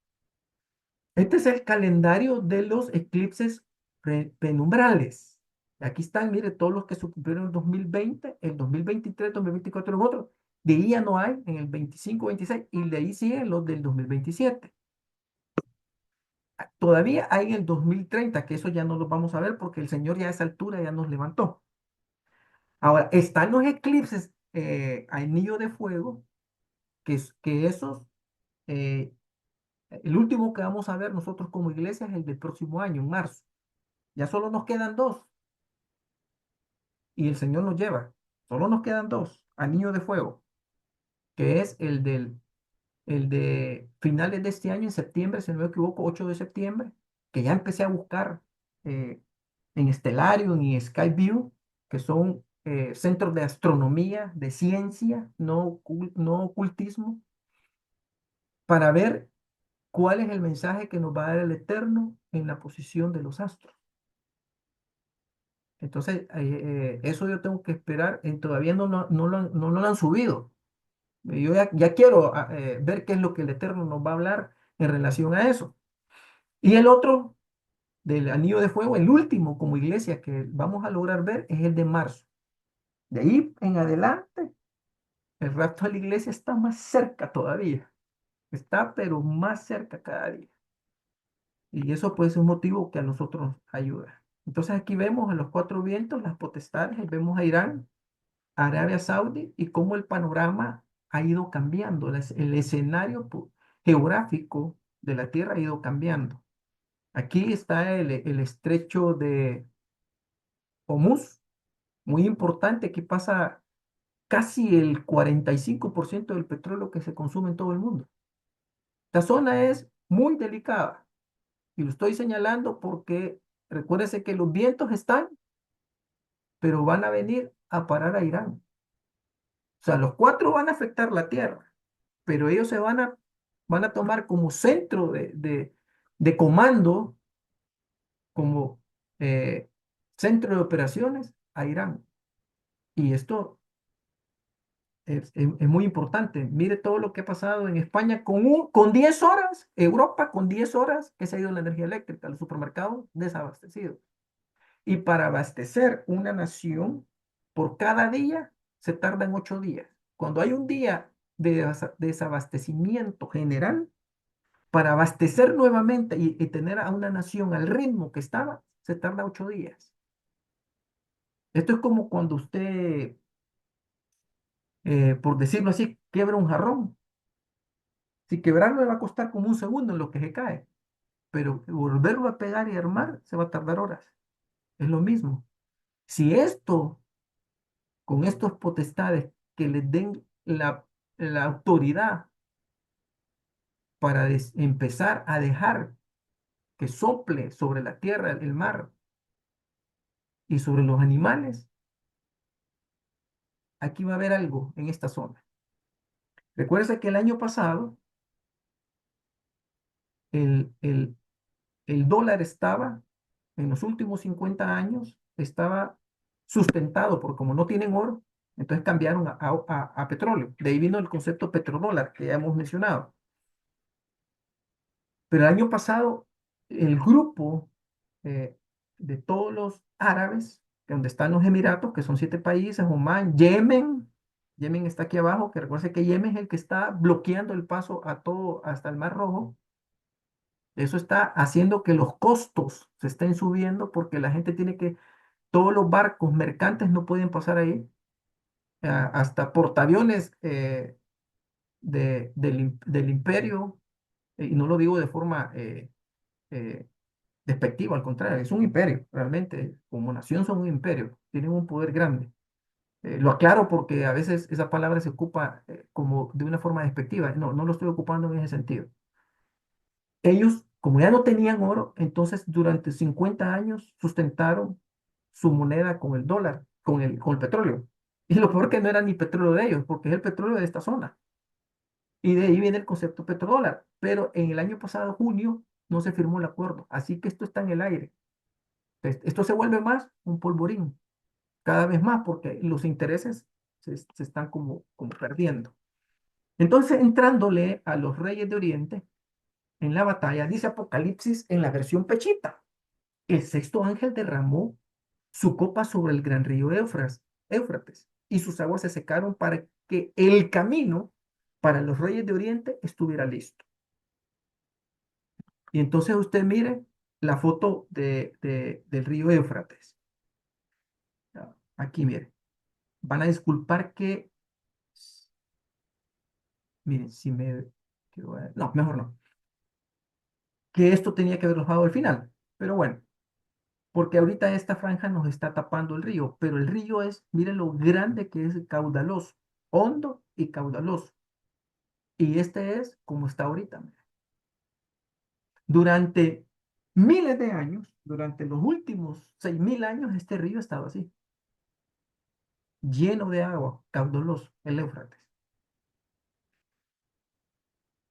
Este es el calendario de los eclipses penumbrales. Aquí están, mire, todos los que se cumplieron en el 2020, el 2023, 2024, los otros. De ahí ya no hay en el 25, 26 y de ahí siguen los del 2027. Todavía hay en el 2030, que eso ya no lo vamos a ver porque el Señor ya a esa altura ya nos levantó. Ahora, están los eclipses anillo de fuego, que esos, eh, el último que vamos a ver nosotros como iglesia es el del próximo año, en marzo. Ya solo nos quedan dos y el Señor nos lleva. Solo nos quedan dos, anillo de fuego, que es el de finales de este año, en septiembre, si no me equivoco, 8 de septiembre, que ya empecé a buscar eh, en Stellarium y Skyview, que son centros de astronomía, de ciencia, no ocultismo, para ver cuál es el mensaje que nos va a dar el Eterno en la posición de los astros. Entonces, eso yo tengo que esperar, todavía no lo han subido. Yo ya quiero ver qué es lo que el Eterno nos va a hablar en relación a eso. Y el otro del anillo de fuego, el último como iglesia que vamos a lograr ver es el de marzo. De ahí en adelante, el rapto de la iglesia está más cerca todavía. Está, pero más cerca cada día. Y eso puede ser un motivo que a nosotros nos ayuda. Entonces aquí vemos a los cuatro vientos, las potestades, y vemos a Irán, a Arabia Saudí y cómo el panorama ha ido cambiando. El escenario geográfico de la Tierra ha ido cambiando. Aquí está el estrecho de Hormuz, muy importante. Aquí pasa casi el 45% del petróleo que se consume en todo el mundo. Esta zona es muy delicada y lo estoy señalando porque recuérdese que los vientos están, pero van a venir a parar a Irán. O sea, los cuatro van a afectar la Tierra, pero ellos van a tomar como centro de comando, como centro de operaciones a Irán. Y esto es muy importante. Mire todo lo que ha pasado en España con 10 horas, Europa con 10 horas que se ha ido la energía eléctrica, los supermercados desabastecidos. Y para abastecer una nación, por cada día se tardan 8 días. Cuando hay un día de desabastecimiento general, para abastecer nuevamente y tener a una nación al ritmo que estaba, se tarda 8 días. Esto es como cuando usted, por decirlo así, quiebra un jarrón. Si quebrarlo le va a costar como un segundo en lo que se cae, pero volverlo a pegar y armar se va a tardar horas. Es lo mismo. Si esto, con estos potestades que les den la autoridad para empezar a dejar que sople sobre la tierra, el mar y sobre los animales, aquí va a haber algo en esta zona. Recuerda que el año pasado el, el, el dólar estaba, en los últimos 50 años, estaba sustentado, porque como no tienen oro, Entonces cambiaron a petróleo. De ahí vino el concepto petrodólar que ya hemos mencionado. Pero el año pasado, el grupo eh, de todos los árabes, donde están los Emiratos, que son 7 países, Omán, Yemen está aquí abajo, que recuerde que Yemen es el que está bloqueando el paso a todo hasta el Mar Rojo. Eso está haciendo que los costos se estén subiendo porque la gente tiene que, todos los barcos mercantes no pueden pasar ahí, hasta portaaviones del imperio, y no lo digo de forma eh, despectiva, al contrario, es un imperio, realmente, como nación son un imperio, tienen un poder grande. Lo aclaro porque a veces esa palabra se ocupa como de una forma despectiva, no, no lo estoy ocupando en ese sentido. Ellos, como ya no tenían oro, entonces durante 50 años sustentaron su moneda con el dólar, con el petróleo. Y lo peor que no era ni petróleo de ellos, porque es el petróleo de esta zona. Y de ahí viene el concepto petrodólar. Pero en el año pasado, junio, no se firmó el acuerdo. Así que esto está en el aire. Esto se vuelve más un polvorín, cada vez más, porque los intereses se están como perdiendo. Entonces, entrándole a los reyes de Oriente en la batalla, dice Apocalipsis en la versión pechita: el sexto ángel derramó su copa sobre el gran río Éufrates, y sus aguas se secaron para que el camino para los reyes de Oriente estuviera listo. Y entonces usted mire la foto del río Éufrates. Aquí, mire. Van a disculpar que, miren, si me... No, mejor no. Que esto tenía que haber bajado al final. Pero bueno, porque ahorita esta franja nos está tapando el río, pero el río es, miren lo grande que es, caudaloso, hondo y caudaloso. Y este es como está ahorita. Durante miles de años, durante los últimos 6.000 años, este río estaba así, lleno de agua, caudaloso, el Éufrates.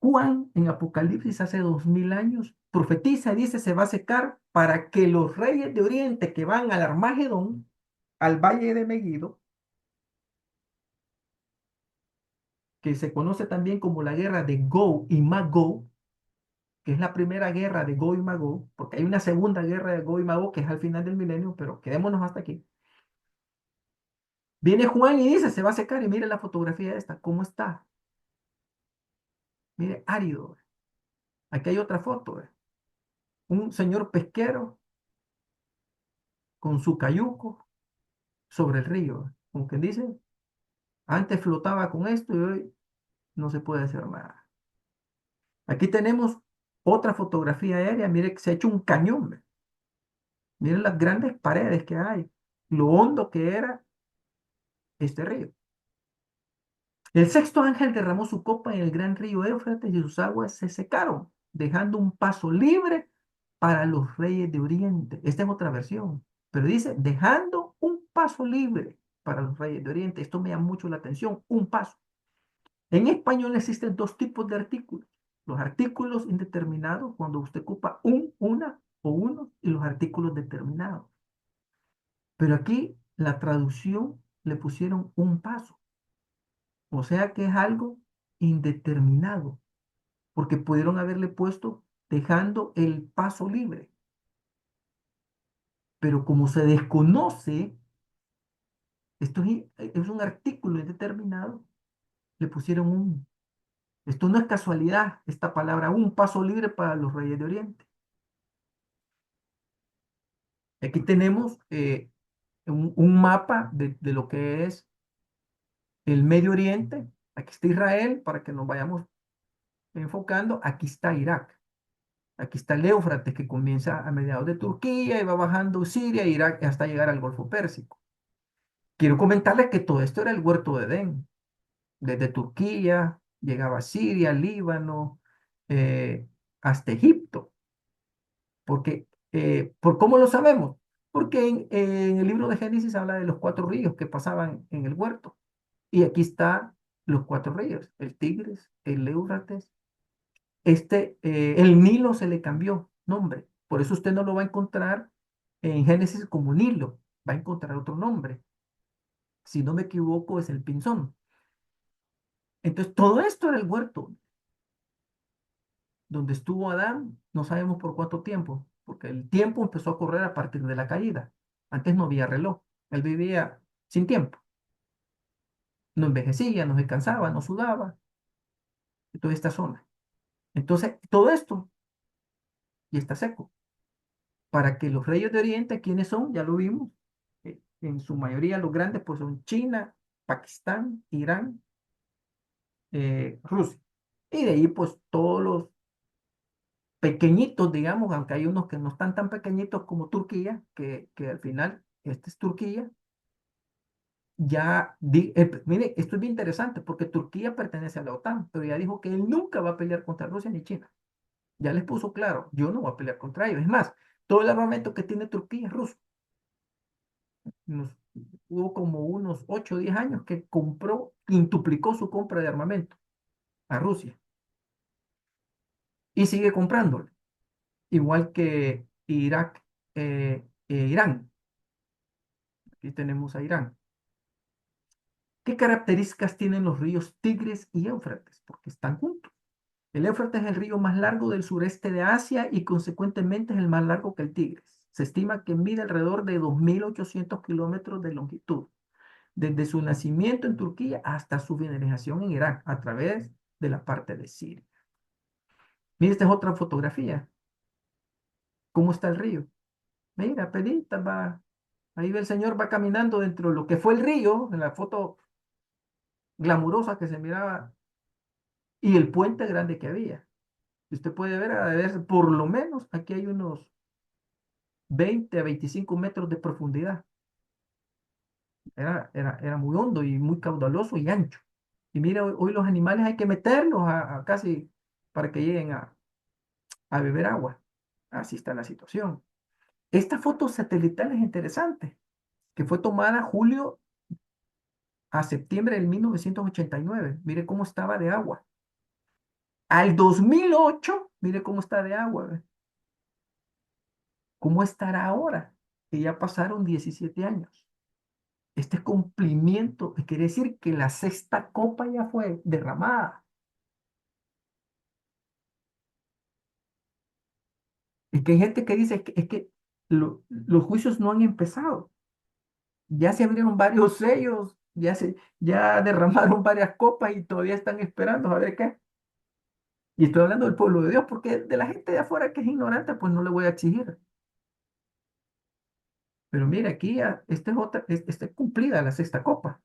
Juan en Apocalipsis hace 2.000 años profetiza y dice: se va a secar para que los reyes de Oriente que van al Armagedón, al valle de Megido, que se conoce también como la guerra de Gog y Magog, que es la primera guerra de Gog y Magog, porque hay una segunda guerra de Gog y Magog que es al final del milenio, pero quedémonos hasta aquí. Viene Juan y dice: se va a secar, y mire la fotografía esta, ¿cómo está? Mire, árido. Aquí hay otra foto, un señor pesquero con su cayuco sobre el río, como quien dice, antes flotaba con esto y hoy no se puede hacer nada. Aquí tenemos otra fotografía aérea, mire que se ha hecho un cañón, miren las grandes paredes que hay, lo hondo que era este río. El sexto ángel derramó su copa en el gran río Éufrates y sus aguas se secaron, dejando un paso libre para los reyes de Oriente. Esta es otra versión, pero dice: dejando un paso libre para los reyes de Oriente. Esto me llama mucho la atención, un paso. En español existen dos tipos de artículos: los artículos indeterminados, cuando usted ocupa un, una o uno, y los artículos determinados. Pero aquí la traducción le pusieron un paso. O sea que es algo indeterminado, porque pudieron haberle puesto dejando el paso libre. Pero como se desconoce, esto es un artículo indeterminado, le pusieron un. Esto no es casualidad, esta palabra, un paso libre para los reyes de Oriente. Aquí tenemos un mapa de lo que es el Medio Oriente. Aquí está Israel, para que nos vayamos enfocando. Aquí está Irak. Aquí está el Éufrates, que comienza a mediados de Turquía y va bajando Siria, Irak, hasta llegar al Golfo Pérsico. Quiero comentarles que todo esto era el huerto de Edén. Desde Turquía llegaba a Siria, Líbano, hasta Egipto. ¿Por cómo lo sabemos? Porque en el libro de Génesis habla de los 4 ríos que pasaban en el huerto. Y aquí están los 4 ríos: el Tigris, el Éufrates. El Nilo se le cambió nombre. Por eso usted no lo va a encontrar en Génesis como Nilo. Va a encontrar otro nombre. Si no me equivoco, es el Pinzón. Entonces, todo esto era el huerto donde estuvo Adán, no sabemos por cuánto tiempo, porque el tiempo empezó a correr a partir de la caída. Antes no había reloj, él vivía sin tiempo, no envejecía, no se cansaba, no sudaba, y toda esta zona. Entonces, todo esto ya está seco. Para que los reyes de Oriente, ¿quiénes son? Ya lo vimos. En su mayoría los grandes pues son China, Pakistán, Irán, Rusia. Y de ahí pues todos los pequeñitos, digamos, aunque hay unos que no están tan pequeñitos como Turquía, que al final, este es Turquía, mire, esto es bien interesante porque Turquía pertenece a la OTAN, pero ya dijo que él nunca va a pelear contra Rusia ni China. Ya les puso claro, yo no voy a pelear contra ellos. Es más, todo el armamento que tiene Turquía es ruso. Nos- Hubo como unos 8 o 10 años que compró, quintuplicó su compra de armamento a Rusia y sigue comprándolo, igual que Irak e Irán. Aquí tenemos a Irán. ¿Qué características tienen los ríos Tigris y Éufrates? Porque están juntos. El Éufrates es el río más largo del sureste de Asia y consecuentemente es el más largo que el Tigris. Se estima que mide alrededor de 2.800 kilómetros de longitud, desde su nacimiento en Turquía hasta su finalización en Irak, a través de la parte de Siria. Mira, esta es otra fotografía. ¿Cómo está el río? Mira, pedita, va. Ahí ve el señor, va caminando dentro de lo que fue el río, en la foto glamurosa que se miraba, y el puente grande que había. Y usted puede ver, por lo menos, aquí hay unos 20 a 25 metros de profundidad. Era muy hondo y muy caudaloso y ancho. Y mira, hoy los animales hay que meterlos a casi para que lleguen a beber agua. Así está la situación. Esta foto satelital es interesante, que fue tomada julio a septiembre del 1989. Mire cómo estaba de agua. Al 2008, mire cómo está de agua. ¿Ve? ¿Cómo estará ahora? Que ya pasaron 17 años. Este cumplimiento quiere decir que la sexta copa ya fue derramada. Es que hay gente que dice es que los juicios no han empezado. Ya se abrieron varios sellos, ya derramaron varias copas y todavía están esperando a ver qué. Y estoy hablando del pueblo de Dios, porque de la gente de afuera que es ignorante, pues no le voy a exigir. Pero mire, aquí ya, esta es cumplida la sexta copa.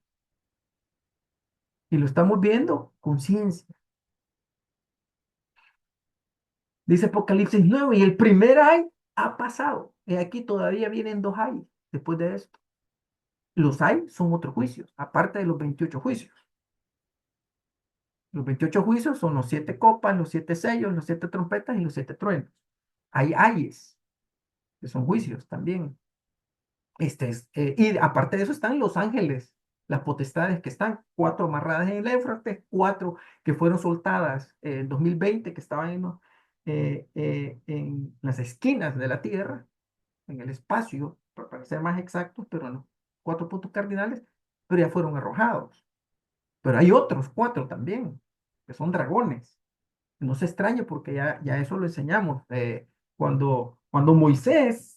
Y lo estamos viendo con ciencia. Dice Apocalipsis 9, y el primer ay ha pasado. Y aquí todavía vienen dos ay después de esto. Los ay son otros juicios, aparte de los 28 juicios. Los 28 juicios son los 7 copas, los 7 sellos, los 7 trompetas y los 7 truenos. Hay ayes, que son juicios también. Y aparte de eso están los ángeles, las potestades que están, 4 amarradas en el Éufrates, 4 que fueron soltadas en 2020, que estaban en las esquinas de la tierra, en el espacio, para ser más exactos, pero no, 4 puntos cardinales, pero ya fueron arrojados. Pero hay otros 4 también, que son dragones. No se extrañe porque ya eso lo enseñamos. Cuando Moisés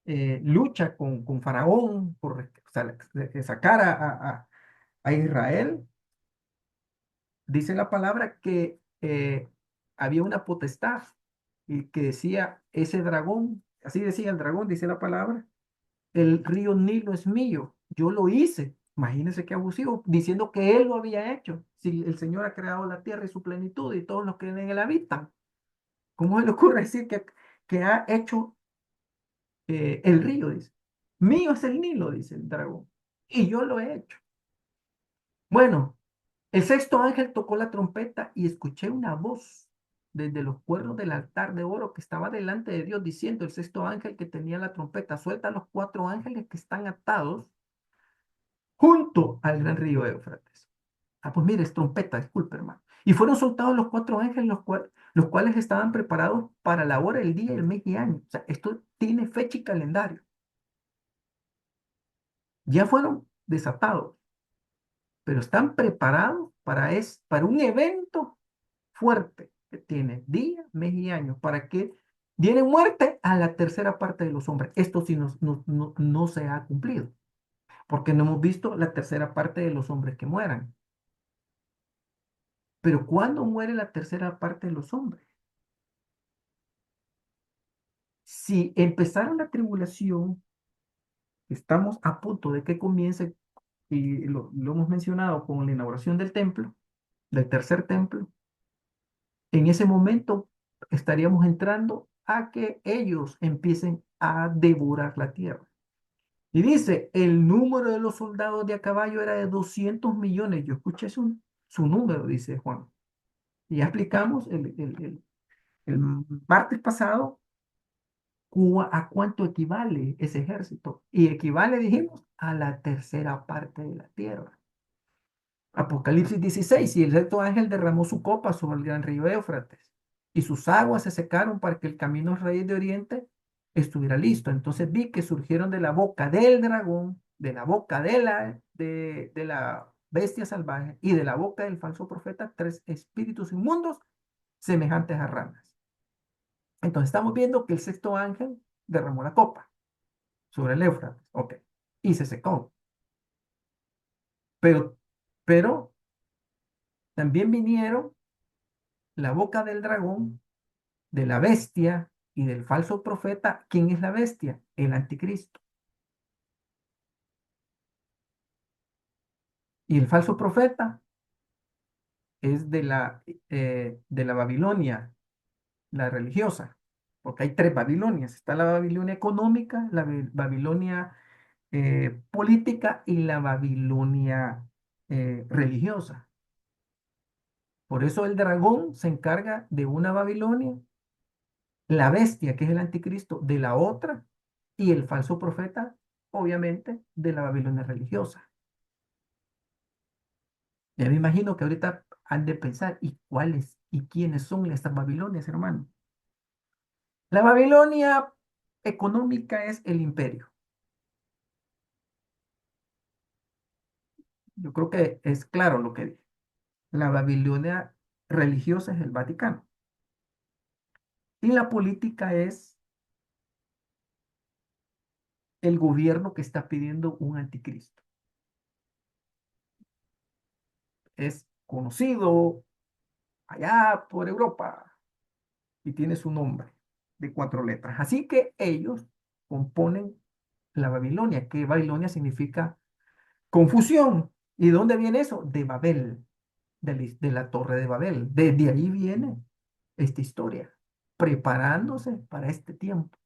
lucha con Faraón por sacar a Israel, dice la palabra que había una potestad y que decía ese dragón, así decía el dragón, dice la palabra, el río Nilo es mío, yo lo hice. Imagínense qué abusivo, diciendo que él lo había hecho. Si el Señor ha creado la tierra y su plenitud y todos los que en él habitan, ¿cómo se le ocurre decir que ha hecho el río? Dice, mío es el Nilo, dice el dragón, y yo lo he hecho. Bueno, el sexto ángel tocó la trompeta y escuché una voz desde los cuernos del altar de oro que estaba delante de Dios, diciendo el sexto ángel que tenía la trompeta, suelta a los 4 ángeles que están atados junto al gran río Éufrates. Ah, pues mire, es trompeta, disculpe, hermano. Y fueron soltados los 4 ángeles, los cuales estaban preparados para la hora, el día, el mes y año. O sea, esto tiene fecha y calendario. Ya fueron desatados, pero están preparados para un evento fuerte que tiene días, meses y años, para que viene muerte a la tercera parte de los hombres. Esto sí no se ha cumplido, porque no hemos visto la tercera parte de los hombres que mueran. Pero ¿cuándo muere la tercera parte de los hombres? Si empezara la tribulación, estamos a punto de que comience, y lo hemos mencionado con la inauguración del templo, del tercer templo, en ese momento estaríamos entrando a que ellos empiecen a devorar la tierra. Y dice, el número de los soldados de a caballo era de 200 millones. Yo escuché su número, dice Juan. Y ya explicamos el martes pasado a cuánto equivale ese ejército. Y equivale, dijimos, a la tercera parte de la tierra. Apocalipsis 16, y el sexto ángel derramó su copa sobre el gran río Éufrates, y sus aguas se secaron para que el camino del rey de Oriente estuviera listo. Entonces vi que surgieron de la boca del dragón, de la boca de la bestia salvaje y de la boca del falso profeta tres espíritus inmundos semejantes a ranas. Entonces estamos viendo que el sexto ángel derramó la copa sobre el Éufrates, ok, y se secó. Pero, pero también vinieron la boca del dragón, de la bestia y del falso profeta. ¿Quién es la bestia? El anticristo. Y el falso profeta es de la Babilonia, la religiosa, porque hay tres Babilonias. Está la Babilonia económica, la Babilonia política y la Babilonia religiosa. Por eso el dragón se encarga de una Babilonia, la bestia, que es el anticristo, de la otra, y el falso profeta, obviamente, de la Babilonia religiosa. Ya me imagino que ahorita han de pensar, ¿y cuáles y quiénes son estas Babilonias, hermano? La Babilonia económica es el imperio. Yo creo que es claro lo que dije. La Babilonia religiosa es el Vaticano. Y la política es el gobierno que está pidiendo un anticristo. Es conocido allá por Europa y tiene su nombre de 4 letras. Así que ellos componen la Babilonia, que Babilonia significa confusión. ¿Y de dónde viene eso? De Babel, de la Torre de Babel. Desde ahí viene esta historia, preparándose para este tiempo.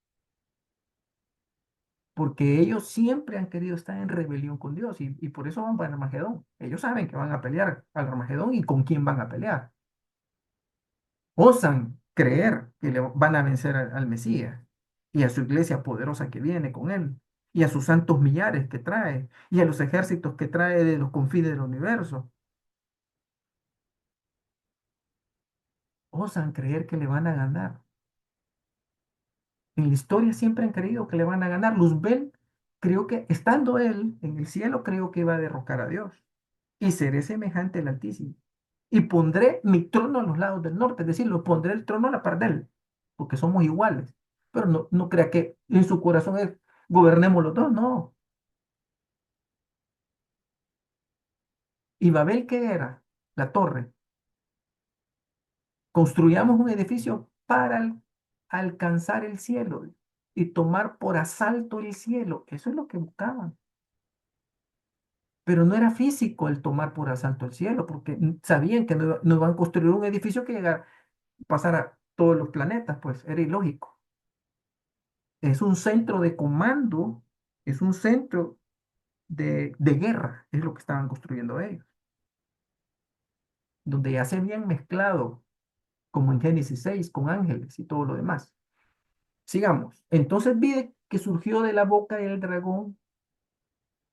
Porque ellos siempre han querido estar en rebelión con Dios y por eso van para Armagedón. Ellos saben que van a pelear al Armagedón y con quién van a pelear. Osan creer que le van a vencer al Mesías y a su iglesia poderosa que viene con él y a sus santos millares que trae y a los ejércitos que trae de los confines del universo. Osan creer que le van a ganar. En la historia siempre han creído que le van a ganar. Luzbel creo que estando él en el cielo, creo que iba a derrocar a Dios y seré semejante al Altísimo. Y pondré mi trono a los lados del norte, es decir, lo pondré el trono a la par de él, porque somos iguales. Pero no crea que en su corazón es gobernemos los dos, no. ¿Y Babel qué era? La torre. Construyamos un edificio para alcanzar el cielo y tomar por asalto el cielo. Eso es lo que buscaban. Pero no era físico el tomar por asalto el cielo, porque sabían que no iban a construir un edificio que pasara todos los planetas, pues era ilógico. Es un centro de comando, es un centro de guerra, es lo que estaban construyendo ellos, donde ya se habían mezclado, como en Génesis 6, con ángeles y todo lo demás. Sigamos. Entonces vi que surgió de la boca del dragón,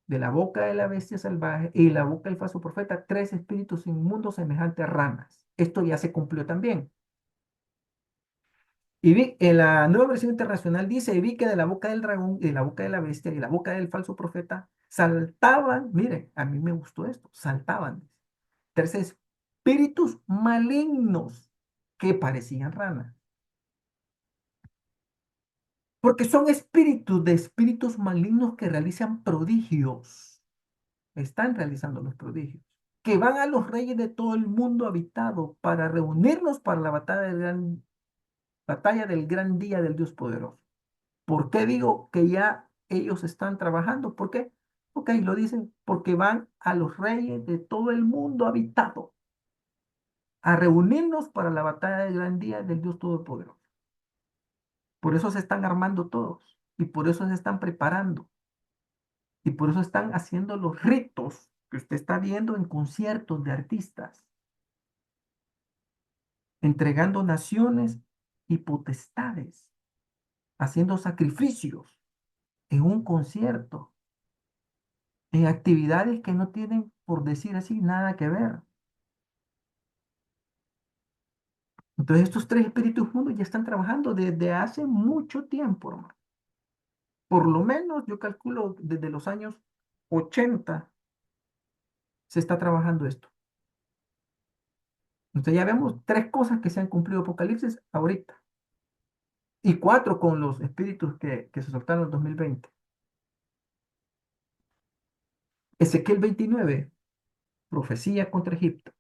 de la boca de la bestia salvaje y de la boca del falso profeta, tres espíritus inmundos semejantes a ranas. Esto ya se cumplió también. Y vi, en la nueva versión internacional dice, y vi que de la boca del dragón, y de la boca de la bestia, y de la boca del falso profeta, saltaban, mire, a mí me gustó esto, saltaban, tres espíritus malignos que parecían ranas. Porque son espíritus de espíritus malignos que realizan prodigios. Están realizando los prodigios. Que van a los reyes de todo el mundo habitado para reunirnos para la batalla del gran día del Dios poderoso. ¿Por qué digo que ya ellos están trabajando? ¿Por qué? Ok, lo dicen, porque van a los reyes de todo el mundo habitado a reunirnos para la batalla del gran día del Dios todopoderoso. Por eso se están armando todos y por eso se están preparando y por eso están haciendo los ritos que usted está viendo en conciertos de artistas, entregando naciones y potestades, haciendo sacrificios en un concierto, en actividades que no tienen, por decir así, nada que ver. Entonces estos tres espíritus juntos ya están trabajando desde hace mucho tiempo, hermano. Por lo menos yo calculo desde los años 80 se está trabajando esto. Entonces ya vemos tres cosas que se han cumplido Apocalipsis ahorita. Y cuatro con los espíritus que se soltaron en 2020. Ezequiel 29, profecía contra Egipto.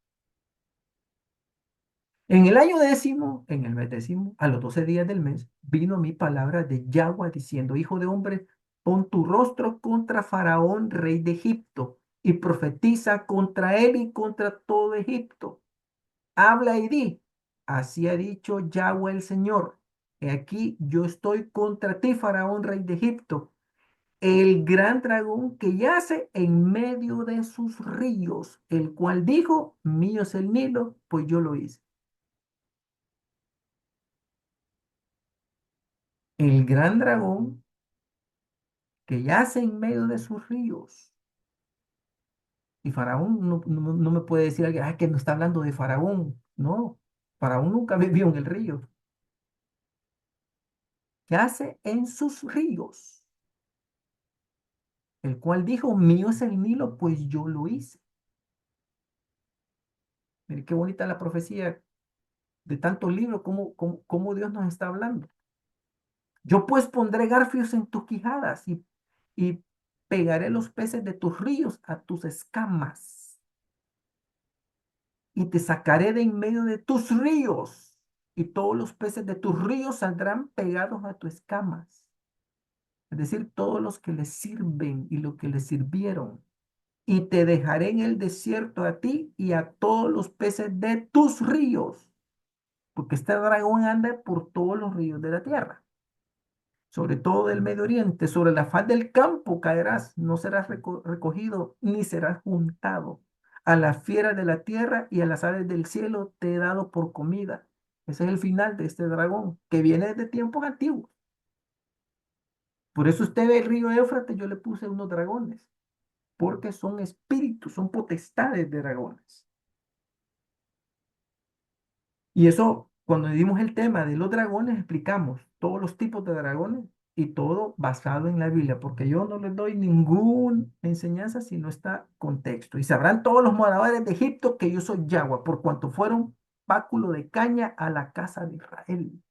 En el año décimo, en el mes décimo, a los 12 días del mes, vino mi palabra de Yahweh diciendo, hijo de hombre, pon tu rostro contra Faraón, rey de Egipto, y profetiza contra él y contra todo Egipto. Habla y di, así ha dicho Yahweh el Señor. He aquí yo estoy contra ti, Faraón, rey de Egipto, el gran dragón que yace en medio de sus ríos, el cual dijo, mío es el Nilo, pues yo lo hice. El gran dragón que yace en medio de sus ríos. Y Faraón no me puede decir alguien, que no está hablando de Faraón. No, Faraón nunca vivió en el río. Yace en sus ríos, el cual dijo, mío es el Nilo, pues yo lo hice. Mire qué bonita la profecía de tantos libros, cómo Dios nos está hablando. Yo pues pondré garfios en tus quijadas y pegaré los peces de tus ríos a tus escamas. Y te sacaré de en medio de tus ríos, y todos los peces de tus ríos saldrán pegados a tus escamas. Es decir, todos los que les sirven y los que les sirvieron. Y te dejaré en el desierto a ti y a todos los peces de tus ríos, porque este dragón anda por todos los ríos de la tierra. Sobre todo del Medio Oriente, sobre la faz del campo caerás, no serás recogido ni serás juntado. A las fieras de la tierra y a las aves del cielo te he dado por comida. Ese es el final de este dragón, que viene desde tiempos antiguos. Por eso usted ve el río Éufrates, yo le puse unos dragones, porque son espíritus, son potestades de dragones. Y eso, cuando dimos el tema de los dragones, explicamos todos los tipos de dragones y todo basado en la Biblia, porque yo no les doy ninguna enseñanza si no está contexto. Y sabrán todos los moradores de Egipto que yo soy Yahweh, por cuanto fueron báculo de caña a la casa de Israel.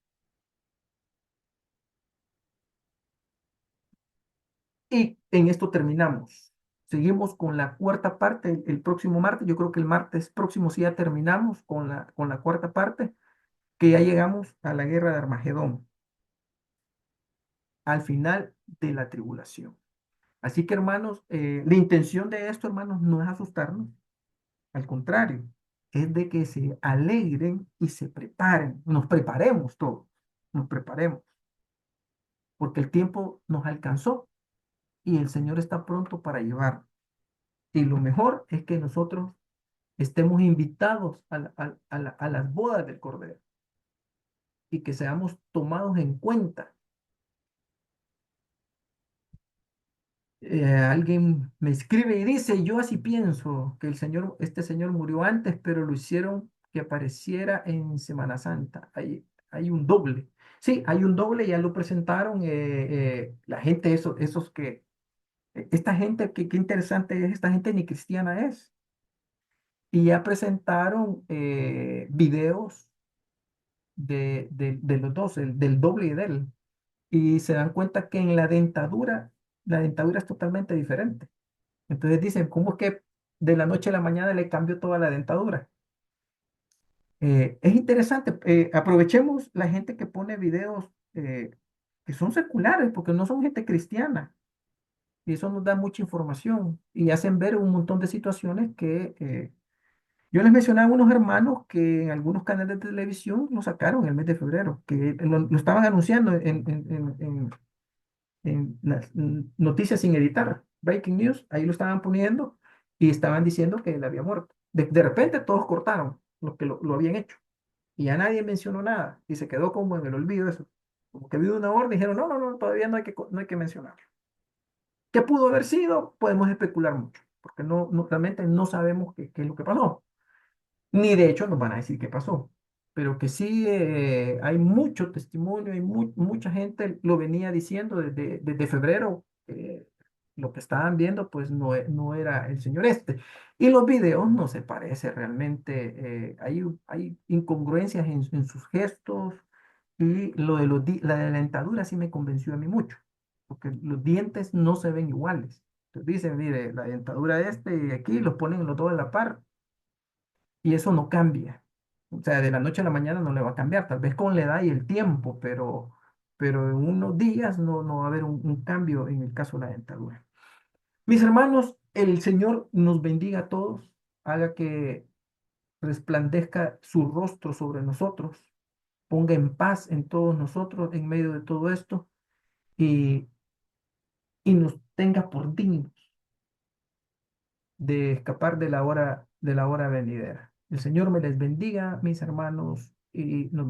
Y en esto terminamos. Seguimos con la cuarta parte el próximo martes. Yo creo que el martes próximo sí ya terminamos con la cuarta parte, que ya llegamos a la guerra de Armagedón, al final de la tribulación. Así que, hermanos, la intención de esto, hermanos, no es asustarnos, al contrario, es de que se alegren y se preparen, nos preparemos todos, nos preparemos, porque el tiempo nos alcanzó y el Señor está pronto para llevar. Y lo mejor es que nosotros estemos invitados a las bodas del Cordero y que seamos tomados en cuenta. Alguien me escribe y dice, yo así pienso que este señor murió antes, pero lo hicieron que apareciera en Semana Santa. Hay un doble. Sí, hay un doble, ya lo presentaron, la gente, esos que, esta gente, qué interesante es, esta gente ni cristiana es. Y ya presentaron videos de los dos, del doble y de él. Y se dan cuenta que en la dentadura es totalmente diferente. Entonces dicen, ¿cómo es que de la noche a la mañana le cambió toda la dentadura? Es interesante, aprovechemos la gente que pone videos que son seculares, porque no son gente cristiana, y eso nos da mucha información y hacen ver un montón de situaciones que yo les mencionaba a unos hermanos que en algunos canales de televisión lo sacaron el mes de febrero, que lo estaban anunciando en las noticias sin editar, breaking news, ahí lo estaban poniendo y estaban diciendo que él había muerto. De repente todos cortaron los que lo habían hecho y ya nadie mencionó nada y se quedó como en el olvido eso. Como que vino una orden y dijeron, no, no, no, todavía no hay que mencionarlo. ¿Qué pudo haber sido? Podemos especular mucho, porque realmente no sabemos qué es lo que pasó. Ni de hecho nos van a decir qué pasó. Pero que sí hay mucho testimonio y mucha gente lo venía diciendo desde febrero. Lo que estaban viendo pues no era el señor este. Y los videos no se parece realmente. Hay incongruencias en sus gestos y lo de la dentadura sí me convenció a mí mucho. Porque los dientes no se ven iguales. Entonces dicen, mire, la dentadura este y aquí los ponen los dos a la par y eso no cambia. O sea, de la noche a la mañana no le va a cambiar, tal vez con la edad y el tiempo, pero en unos días no va a haber un cambio en el caso de la dentadura. Mis hermanos, el Señor nos bendiga a todos, haga que resplandezca su rostro sobre nosotros, ponga en paz en todos nosotros en medio de todo esto y, y nos tenga por dignos de escapar de la hora venidera. El Señor me les bendiga, mis hermanos, y nos